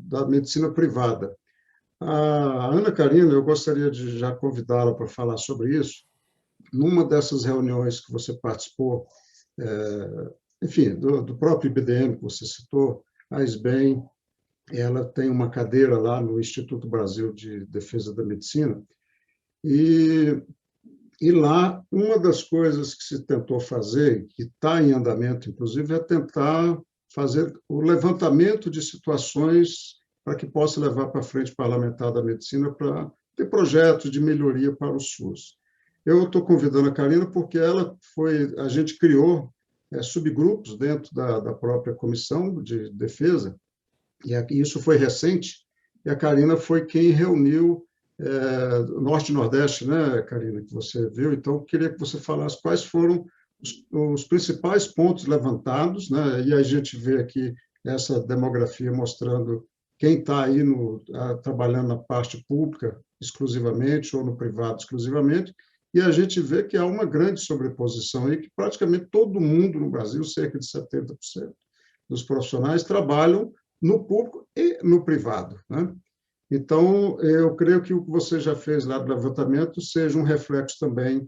da medicina privada. A Ana Karina, eu gostaria de já convidá-la para falar sobre isso. Numa dessas reuniões que você participou, enfim, do próprio IBDM que você citou, a SBEM, ela tem uma cadeira lá no Instituto Brasil de Defesa da Medicina, e lá, uma das coisas que se tentou fazer, que está em andamento, inclusive, é tentar fazer o levantamento de situações para que possa levar para frente o parlamentar da medicina para ter projetos de melhoria para o SUS. Eu estou convidando a Karina porque a gente criou subgrupos dentro da própria comissão de defesa, e isso foi recente, e a Karina foi quem reuniu Norte e Nordeste, né, Karina, que você viu. Então, eu queria que você falasse quais foram os principais pontos levantados, né, e a gente vê aqui essa demografia mostrando quem está aí trabalhando na parte pública exclusivamente ou no privado exclusivamente, e a gente vê que há uma grande sobreposição aí, que praticamente todo mundo no Brasil, cerca de 70% dos profissionais, trabalham no público e no privado, né? Então, eu creio que o que você já fez lá do levantamento seja um reflexo também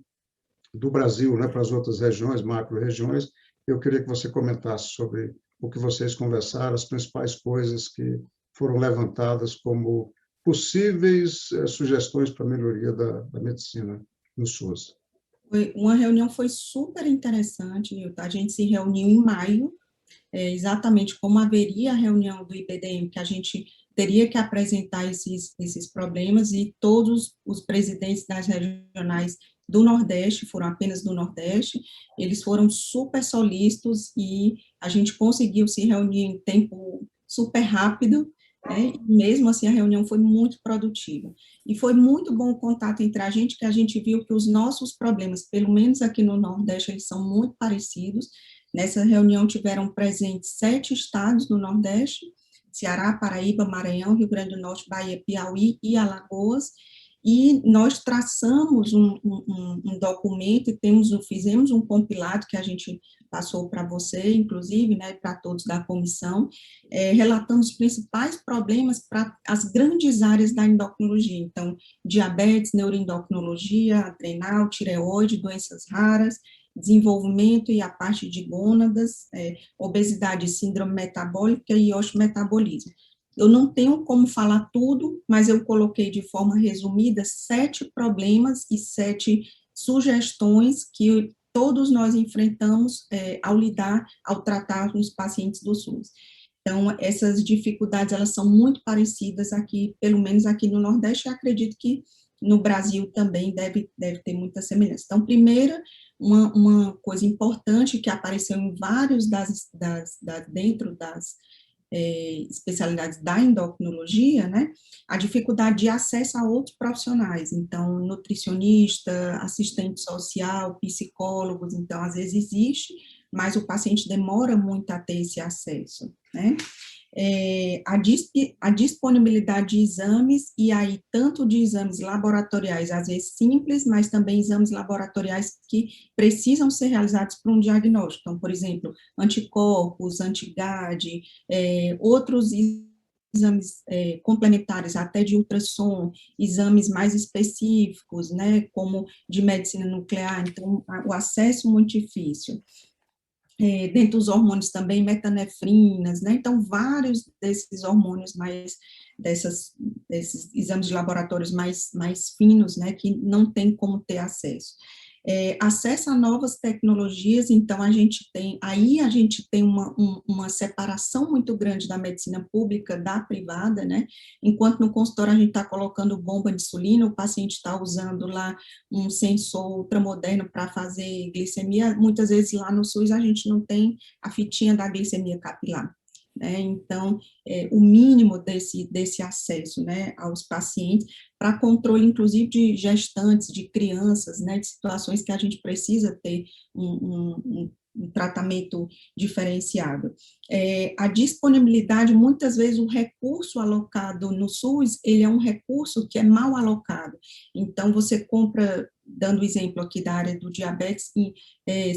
do Brasil, né, para as outras regiões, macro-regiões. Eu queria que você comentasse sobre o que vocês conversaram, as principais coisas que foram levantadas como possíveis sugestões para a melhoria da medicina no SUS. Uma reunião foi super interessante, a gente se reuniu em maio, exatamente como haveria a reunião do IBDM, que a gente teria que apresentar esses problemas, e todos os presidentes das regionais do Nordeste, foram apenas do Nordeste, eles foram super solícitos e a gente conseguiu se reunir em tempo super rápido, né? E mesmo assim, a reunião foi muito produtiva. E foi muito bom o contato entre a gente, que a gente viu que os nossos problemas, pelo menos aqui no Nordeste, eles são muito parecidos. Nessa reunião tiveram presentes 7 estados do Nordeste, Ceará, Paraíba, Maranhão, Rio Grande do Norte, Bahia, Piauí e Alagoas, e nós traçamos um documento e fizemos um compilado que a gente passou para você, inclusive, né, para todos da comissão, relatando os principais problemas para as grandes áreas da endocrinologia. Então, diabetes, neuroendocrinologia, adrenal, tireoide, doenças raras, desenvolvimento e a parte de gônadas, obesidade, síndrome metabólica e osteometabolismo. Eu não tenho como falar tudo, mas eu coloquei de forma resumida 7 problemas e 7 sugestões que todos nós enfrentamos ao tratar os pacientes do SUS. Então, essas dificuldades, elas são muito parecidas aqui, pelo menos aqui no Nordeste, e acredito que no Brasil também deve ter muita semelhança. Então, primeira, uma coisa importante que apareceu em vários dentro das especialidades da endocrinologia, né, a dificuldade de acesso a outros profissionais, então, nutricionista, assistente social, psicólogos, então, às vezes existe, mas o paciente demora muito a ter esse acesso, né. A disponibilidade de exames, e aí tanto de exames laboratoriais, às vezes simples, mas também exames laboratoriais que precisam ser realizados para um diagnóstico. Então, por exemplo, anticorpos, anti-GAD, outros exames complementares, até de ultrassom, exames mais específicos, né, como de medicina nuclear, então o acesso muito difícil. Dentro dos hormônios também, metanefrinas, né, então vários desses hormônios desses exames de laboratórios mais finos, né, que não tem como ter acesso. Acesso a novas tecnologias, então a gente tem uma separação muito grande da medicina pública da privada, né, enquanto no consultório a gente está colocando bomba de insulina, o paciente está usando lá um sensor ultramoderno para fazer glicemia, muitas vezes lá no SUS a gente não tem a fitinha da glicemia capilar, né, então, o mínimo desse acesso, né, aos pacientes, para controle, inclusive, de gestantes, de crianças, né, de situações que a gente precisa ter um tratamento diferenciado. A disponibilidade, muitas vezes, o recurso alocado no SUS, ele é um recurso que é mal alocado. Então, você compra, dando o exemplo aqui da área do diabetes,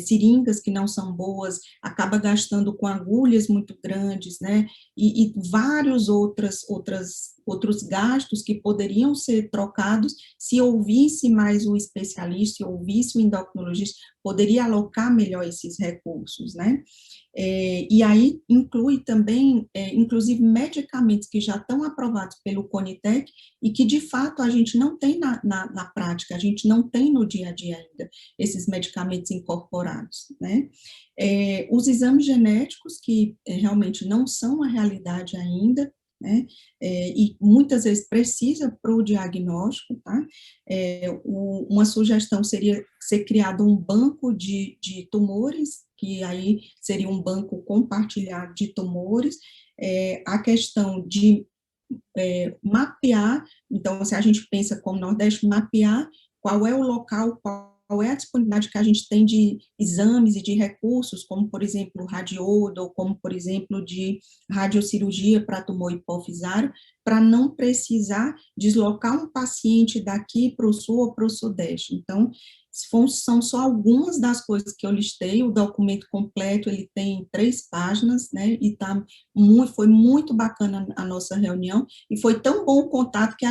seringas que não são boas, acaba gastando com agulhas muito grandes, né, e vários outros gastos que poderiam ser trocados se ouvisse mais o especialista, se ouvisse o endocrinologista, poderia alocar melhor esses recursos, né? E aí inclui também, inclusive, medicamentos que já estão aprovados pelo CONITEC e que, de fato, a gente não tem na prática, a gente não tem no dia a dia ainda, esses medicamentos incorporados, né? Os exames genéticos, que realmente não são a realidade ainda, né, e muitas vezes precisa para o diagnóstico, tá? Uma sugestão seria ser criado um banco de tumores, que aí seria um banco compartilhado de tumores, a questão de mapear, então, se a gente pensa como Nordeste, mapear qual é o local, qual é a disponibilidade que a gente tem de exames e de recursos, como, por exemplo, radiodo, ou como, por exemplo, de radiocirurgia para tumor hipofisário, para não precisar deslocar um paciente daqui para o sul ou para o sudeste. Então, são só algumas das coisas que eu listei, o documento completo, ele tem 3 páginas, né, e foi muito bacana a nossa reunião, e foi tão bom o contato que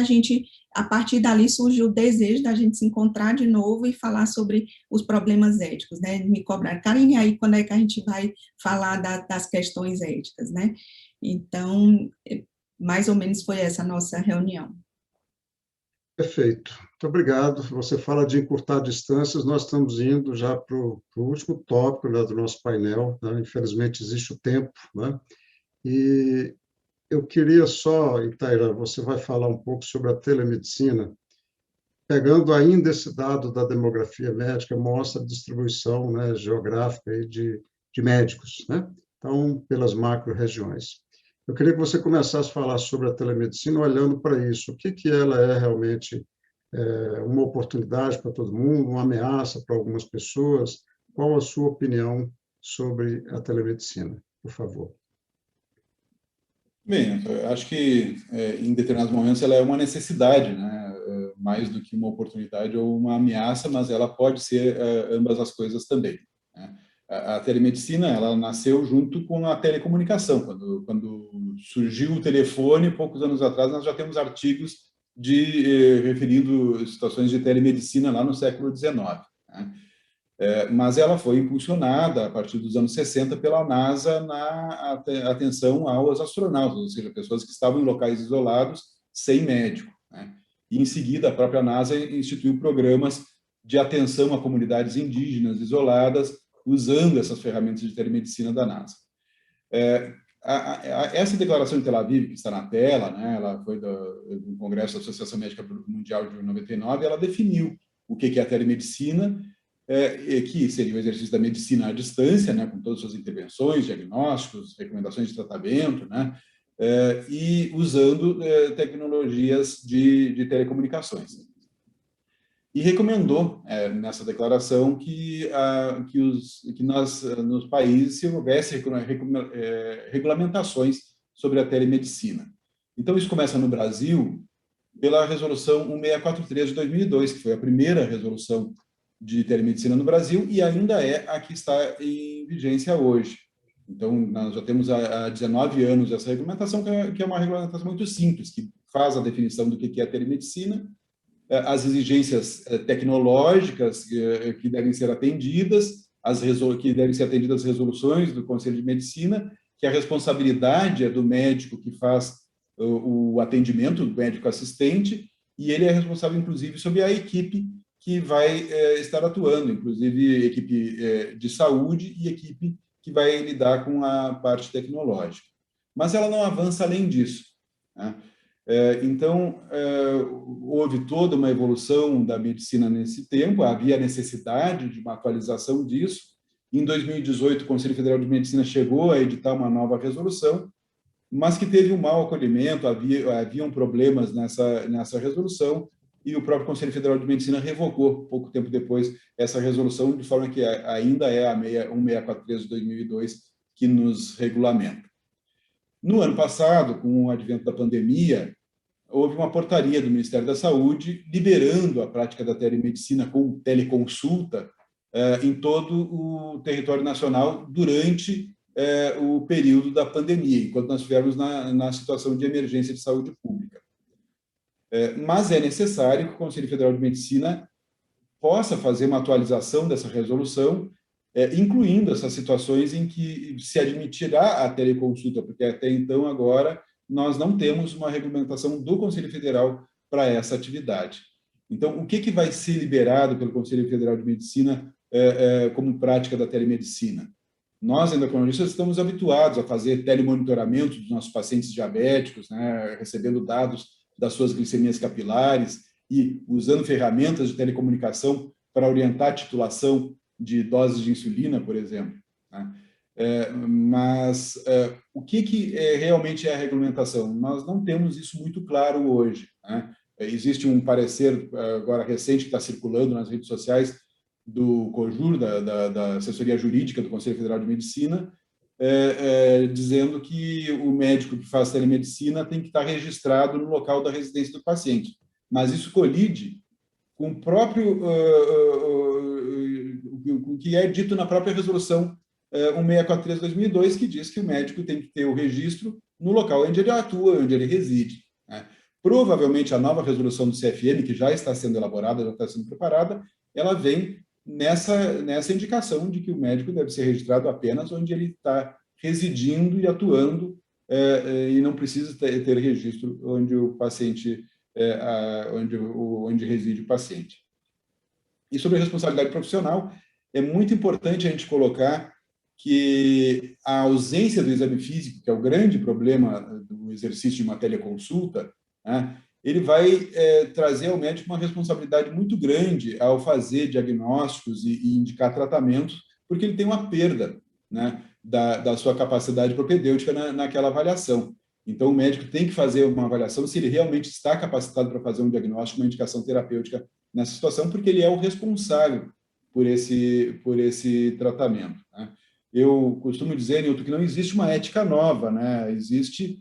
a partir dali surgiu o desejo da gente se encontrar de novo e falar sobre os problemas éticos, né, me cobrar, Karine, aí quando é que a gente vai falar das questões éticas, né, então, mais ou menos foi essa a nossa reunião. Perfeito. Muito obrigado. Você fala de encurtar distâncias, nós estamos indo já para o último tópico, né, do nosso painel, né? Infelizmente, existe o tempo, né? E eu queria só, Itaira, você vai falar um pouco sobre a telemedicina, pegando ainda esse dado da demografia médica, mostra a distribuição, né, geográfica aí de médicos, né? Então, pelas macro-regiões. Eu queria que você começasse a falar sobre a telemedicina olhando para isso. O que ela é realmente uma oportunidade para todo mundo, uma ameaça para algumas pessoas? Qual a sua opinião sobre a telemedicina, por favor? Bem, eu acho que em determinados momentos ela é uma necessidade, né? Mais do que uma oportunidade ou uma ameaça, mas ela pode ser ambas as coisas também, né? A telemedicina, ela nasceu junto com a telecomunicação. Quando surgiu o telefone, poucos anos atrás, nós já temos artigos referindo situações de telemedicina lá no século XIX, né? Mas ela foi impulsionada a partir dos anos 60 pela NASA na atenção aos astronautas, ou seja, pessoas que estavam em locais isolados sem médico, né? E em seguida a própria NASA instituiu programas de atenção a comunidades indígenas isoladas usando essas ferramentas de telemedicina da NASA. Essa declaração de Tel Aviv, que está na tela, né, ela foi do Congresso da Associação Médica Mundial de 99, ela definiu o que é a telemedicina, que seria o exercício da medicina à distância, né, com todas as suas intervenções, diagnósticos, recomendações de tratamento, né, e usando tecnologias de telecomunicações. E recomendou, nessa declaração, que nos países se houvesse regulamentações sobre a telemedicina. Então, isso começa no Brasil pela Resolução 1643 de 2002, que foi a primeira resolução de telemedicina no Brasil e ainda é a que está em vigência hoje. Então, nós já temos há 19 anos essa regulamentação, que é uma regulamentação muito simples, que faz a definição do que é telemedicina, as exigências tecnológicas que devem ser atendidas, que devem ser atendidas as resoluções do Conselho de Medicina, que a responsabilidade é do médico que faz o atendimento, do médico assistente, e ele é responsável, inclusive, sobre a equipe que vai estar atuando, inclusive equipe de saúde e equipe que vai lidar com a parte tecnológica. Mas ela não avança além disso, né? Então, houve toda uma evolução da medicina nesse tempo, havia necessidade de uma atualização disso. Em 2018, o Conselho Federal de Medicina chegou a editar uma nova resolução, mas que teve um mau acolhimento, haviam problemas nessa resolução, e o próprio Conselho Federal de Medicina revogou, pouco tempo depois, essa resolução, de forma que ainda é a 1643 de 2002 que nos regulamenta. No ano passado, com o advento da pandemia, houve uma portaria do Ministério da Saúde liberando a prática da telemedicina com teleconsulta em todo o território nacional durante o período da pandemia, enquanto nós estivermos na situação de emergência de saúde pública. Mas é necessário que o Conselho Federal de Medicina possa fazer uma atualização dessa resolução, incluindo essas situações em que se admitirá a teleconsulta, porque até então, agora, nós não temos uma regulamentação do Conselho Federal para essa atividade. Então, o que vai ser liberado pelo Conselho Federal de Medicina como prática da telemedicina? Nós, endocrinologistas, estamos habituados a fazer telemonitoramento dos nossos pacientes diabéticos, né, recebendo dados das suas glicemias capilares e usando ferramentas de telecomunicação para orientar a titulação de doses de insulina, por exemplo, né? Mas o que realmente é a regulamentação? Nós não temos isso muito claro hoje, né? Existe um parecer agora recente que está circulando nas redes sociais do COJUR, da assessoria jurídica do Conselho Federal de Medicina, dizendo que o médico que faz telemedicina tem que estar registrado no local da residência do paciente. Mas isso colide com o próprio o que é dito na própria resolução 1643 de 2002, que diz que o médico tem que ter o registro no local onde ele atua, onde ele reside, né? Provavelmente a nova resolução do CFM, que já está sendo elaborada, já está sendo preparada, ela vem nessa indicação de que o médico deve ser registrado apenas onde ele está residindo e atuando, e não precisa ter registro onde o paciente, onde reside o paciente. E sobre a responsabilidade profissional, é muito importante a gente colocar que a ausência do exame físico, que é o grande problema do exercício de uma teleconsulta, né, ele vai trazer ao médico uma responsabilidade muito grande ao fazer diagnósticos e indicar tratamentos, porque ele tem uma perda, né, da sua capacidade propedêutica naquela avaliação. Então, o médico tem que fazer uma avaliação se ele realmente está capacitado para fazer um diagnóstico, uma indicação terapêutica nessa situação, porque ele é o responsável por esse tratamento, né? Eu costumo dizer, Nilton, que não existe uma ética nova, né? Existe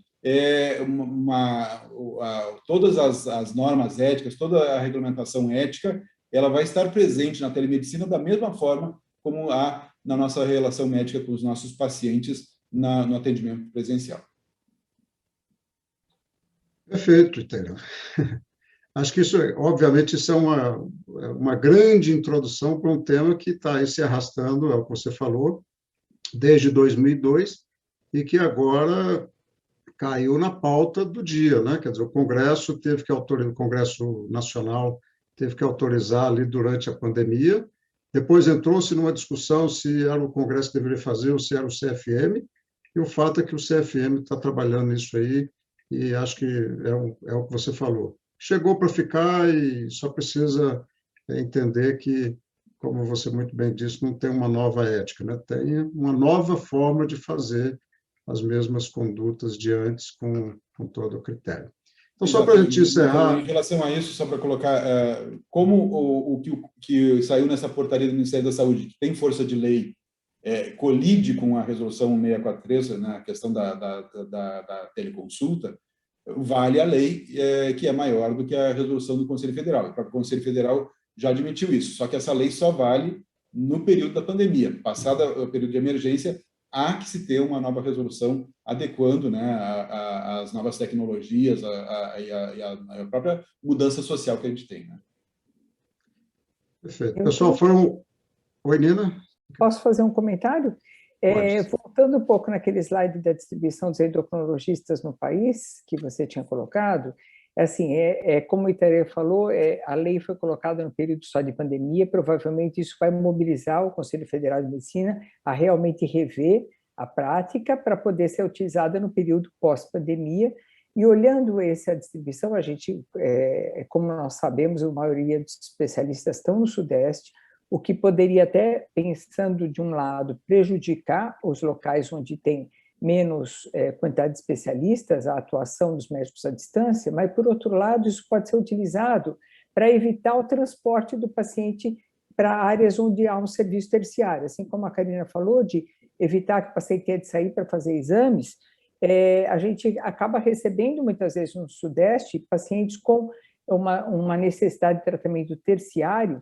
todas as normas éticas, toda a regulamentação ética, ela vai estar presente na telemedicina da mesma forma como há na nossa relação médica com os nossos pacientes no atendimento presencial. Perfeito, entendeu? Acho que isso, obviamente, isso é uma grande introdução para um tema que está aí se arrastando, é o que você falou, desde 2002, e que agora caiu na pauta do dia, né? Quer dizer, o Congresso o Congresso Nacional teve que autorizar ali durante a pandemia, depois entrou-se numa discussão se era o Congresso que deveria fazer ou se era o CFM, e o fato é que o CFM está trabalhando nisso aí, e acho que é o que você falou. Chegou para ficar e só precisa entender que, como você muito bem disse, não tem uma nova ética, né? Tem uma nova forma de fazer as mesmas condutas de antes com todo o critério. Então, só para a gente encerrar... Em relação a isso, só para colocar, como o que saiu nessa portaria do Ministério da Saúde, que tem força de lei, colide com a resolução 643, na questão da teleconsulta, vale a lei, que é maior do que a resolução do Conselho Federal. O próprio Conselho Federal já admitiu isso, só que essa lei só vale no período da pandemia. Passado o período de emergência, há que se ter uma nova resolução adequando, né, as novas tecnologias e a própria mudança social que a gente tem, né? Perfeito. Pessoal, Oi, Nina? Posso fazer um comentário? Voltando um pouco naquele slide da distribuição dos endocrinologistas no país, que você tinha colocado, assim, como o Itarê falou, a lei foi colocada no período só de pandemia, provavelmente isso vai mobilizar o Conselho Federal de Medicina a realmente rever a prática para poder ser utilizada no período pós-pandemia. E olhando essa distribuição, a gente, como nós sabemos, a maioria dos especialistas estão no Sudeste, o que poderia até, pensando de um lado, prejudicar os locais onde tem menos quantidade de especialistas, a atuação dos médicos à distância, mas, por outro lado, isso pode ser utilizado para evitar o transporte do paciente para áreas onde há um serviço terciário. Assim como a Karina falou, de evitar que o paciente tenha de sair para fazer exames, a gente acaba recebendo, muitas vezes, no Sudeste, pacientes com uma necessidade de tratamento terciário,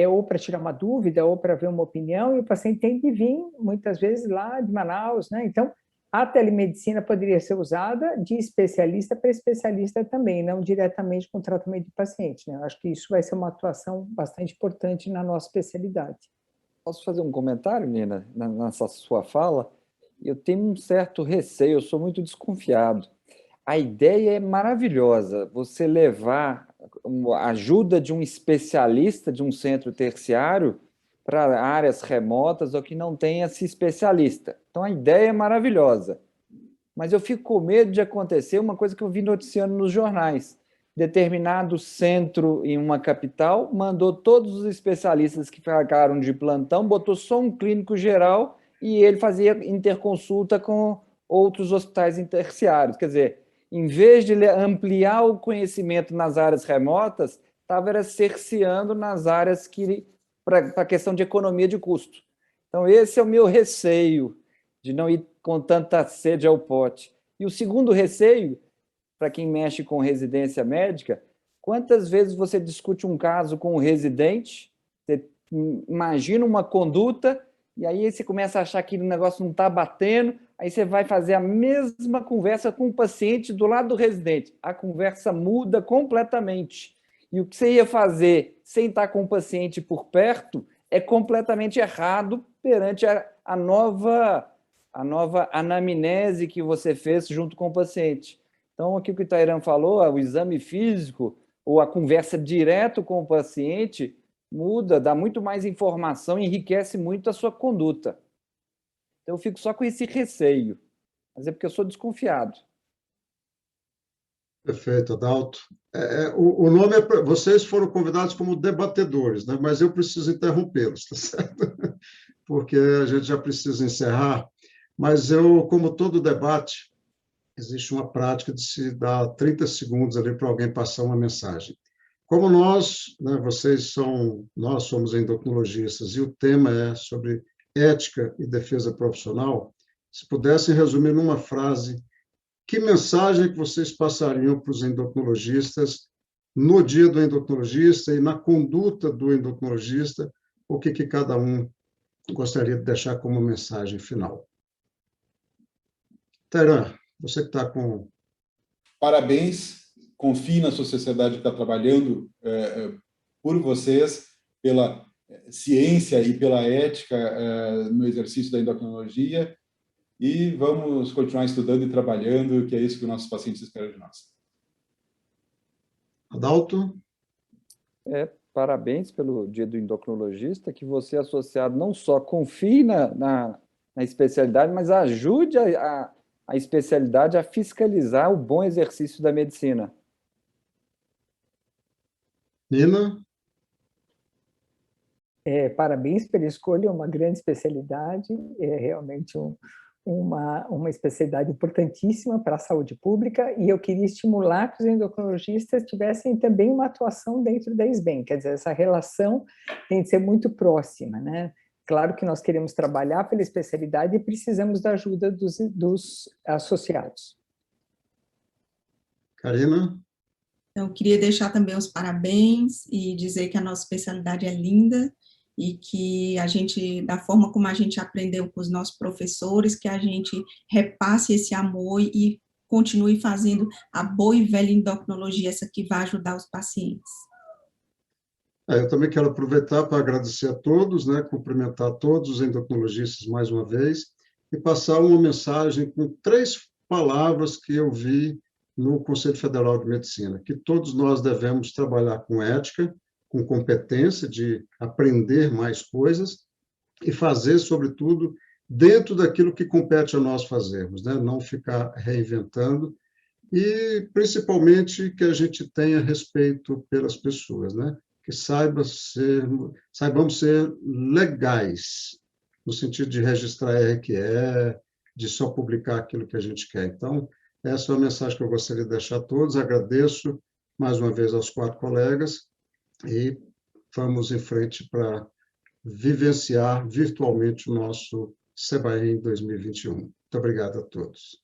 ou para tirar uma dúvida, ou para ver uma opinião, e o paciente tem que vir, muitas vezes, lá de Manaus, né? Então, a telemedicina poderia ser usada de especialista para especialista também, não diretamente com o tratamento de paciente, né? Eu acho que isso vai ser uma atuação bastante importante na nossa especialidade. Posso fazer um comentário, Nina, nessa sua fala? Eu tenho um certo receio, eu sou muito desconfiado. A ideia é maravilhosa, você levar a ajuda de um especialista de um centro terciário para áreas remotas ou que não tenha esse especialista. Então, a ideia é maravilhosa. Mas eu fico com medo de acontecer uma coisa que eu vi noticiando nos jornais. Determinado centro em uma capital mandou todos os especialistas que ficaram de plantão, botou só um clínico geral e ele fazia interconsulta com outros hospitais terciários. Quer dizer, em vez de ampliar o conhecimento nas áreas remotas, estava cerceando nas áreas para a questão de economia de custo. Então, esse é o meu receio, de não ir com tanta sede ao pote. E o segundo receio, para quem mexe com residência médica, quantas vezes você discute um caso com um residente, você imagina uma conduta, e aí você começa a achar que o negócio não está batendo, aí você vai fazer a mesma conversa com o paciente do lado do residente. A conversa muda completamente. E o que você ia fazer sem estar com o paciente por perto é completamente errado perante a nova anamnese que você fez junto com o paciente. Então, aqui o que o Tairan falou, o exame físico ou a conversa direto com o paciente muda, dá muito mais informação, enriquece muito a sua conduta. Então, eu fico só com esse receio, mas é porque eu sou desconfiado. Perfeito, Adalto. O nome vocês foram convidados como debatedores, né? Mas eu preciso interrompê-los, tá certo? Porque a gente já precisa encerrar. mas como todo debate, existe uma prática de se dar 30 segundos ali para alguém passar uma mensagem. Como nós, né, nós somos endocrinologistas e o tema é sobre ética e defesa profissional, se pudessem resumir numa frase, que mensagem que vocês passariam para os endocrinologistas no dia do endocrinologista e na conduta do endocrinologista, o que cada um gostaria de deixar como mensagem final? Tairan, você que está com... Parabéns, confie na sua sociedade que está trabalhando por vocês, pela ciência e pela ética no exercício da endocrinologia, e vamos continuar estudando e trabalhando, que é isso que os nossos pacientes esperam de nós. Adalto? Parabéns pelo Dia do Endocrinologista, que você, associado, não só confie na especialidade, mas ajude a especialidade a fiscalizar o bom exercício da medicina. Nina? Parabéns pela escolha, uma grande especialidade, é realmente uma especialidade importantíssima para a saúde pública, e eu queria estimular que os endocrinologistas tivessem também uma atuação dentro da SBEM, quer dizer, essa relação tem de ser muito próxima, né? Claro que nós queremos trabalhar pela especialidade e precisamos da ajuda dos associados. Karina? Então, eu queria deixar também os parabéns e dizer que a nossa especialidade é linda e que a gente, da forma como a gente aprendeu com os nossos professores, que a gente repasse esse amor e continue fazendo a boa e velha endocrinologia, essa que vai ajudar os pacientes. Eu também quero aproveitar para agradecer a todos, né, cumprimentar todos os endocrinologistas mais uma vez e passar uma mensagem com 3 palavras que eu vi no Conselho Federal de Medicina, que todos nós devemos trabalhar com ética, com competência de aprender mais coisas e fazer, sobretudo, dentro daquilo que compete a nós fazermos, né? Não ficar reinventando e, principalmente, que a gente tenha respeito pelas pessoas, né? Que saibamos ser legais, no sentido de registrar RQE, de só publicar aquilo que a gente quer. Então, essa é a mensagem que eu gostaria de deixar a todos. Agradeço mais uma vez aos 4 colegas e vamos em frente para vivenciar virtualmente o nosso CEBAEM 2021. Muito obrigado a todos.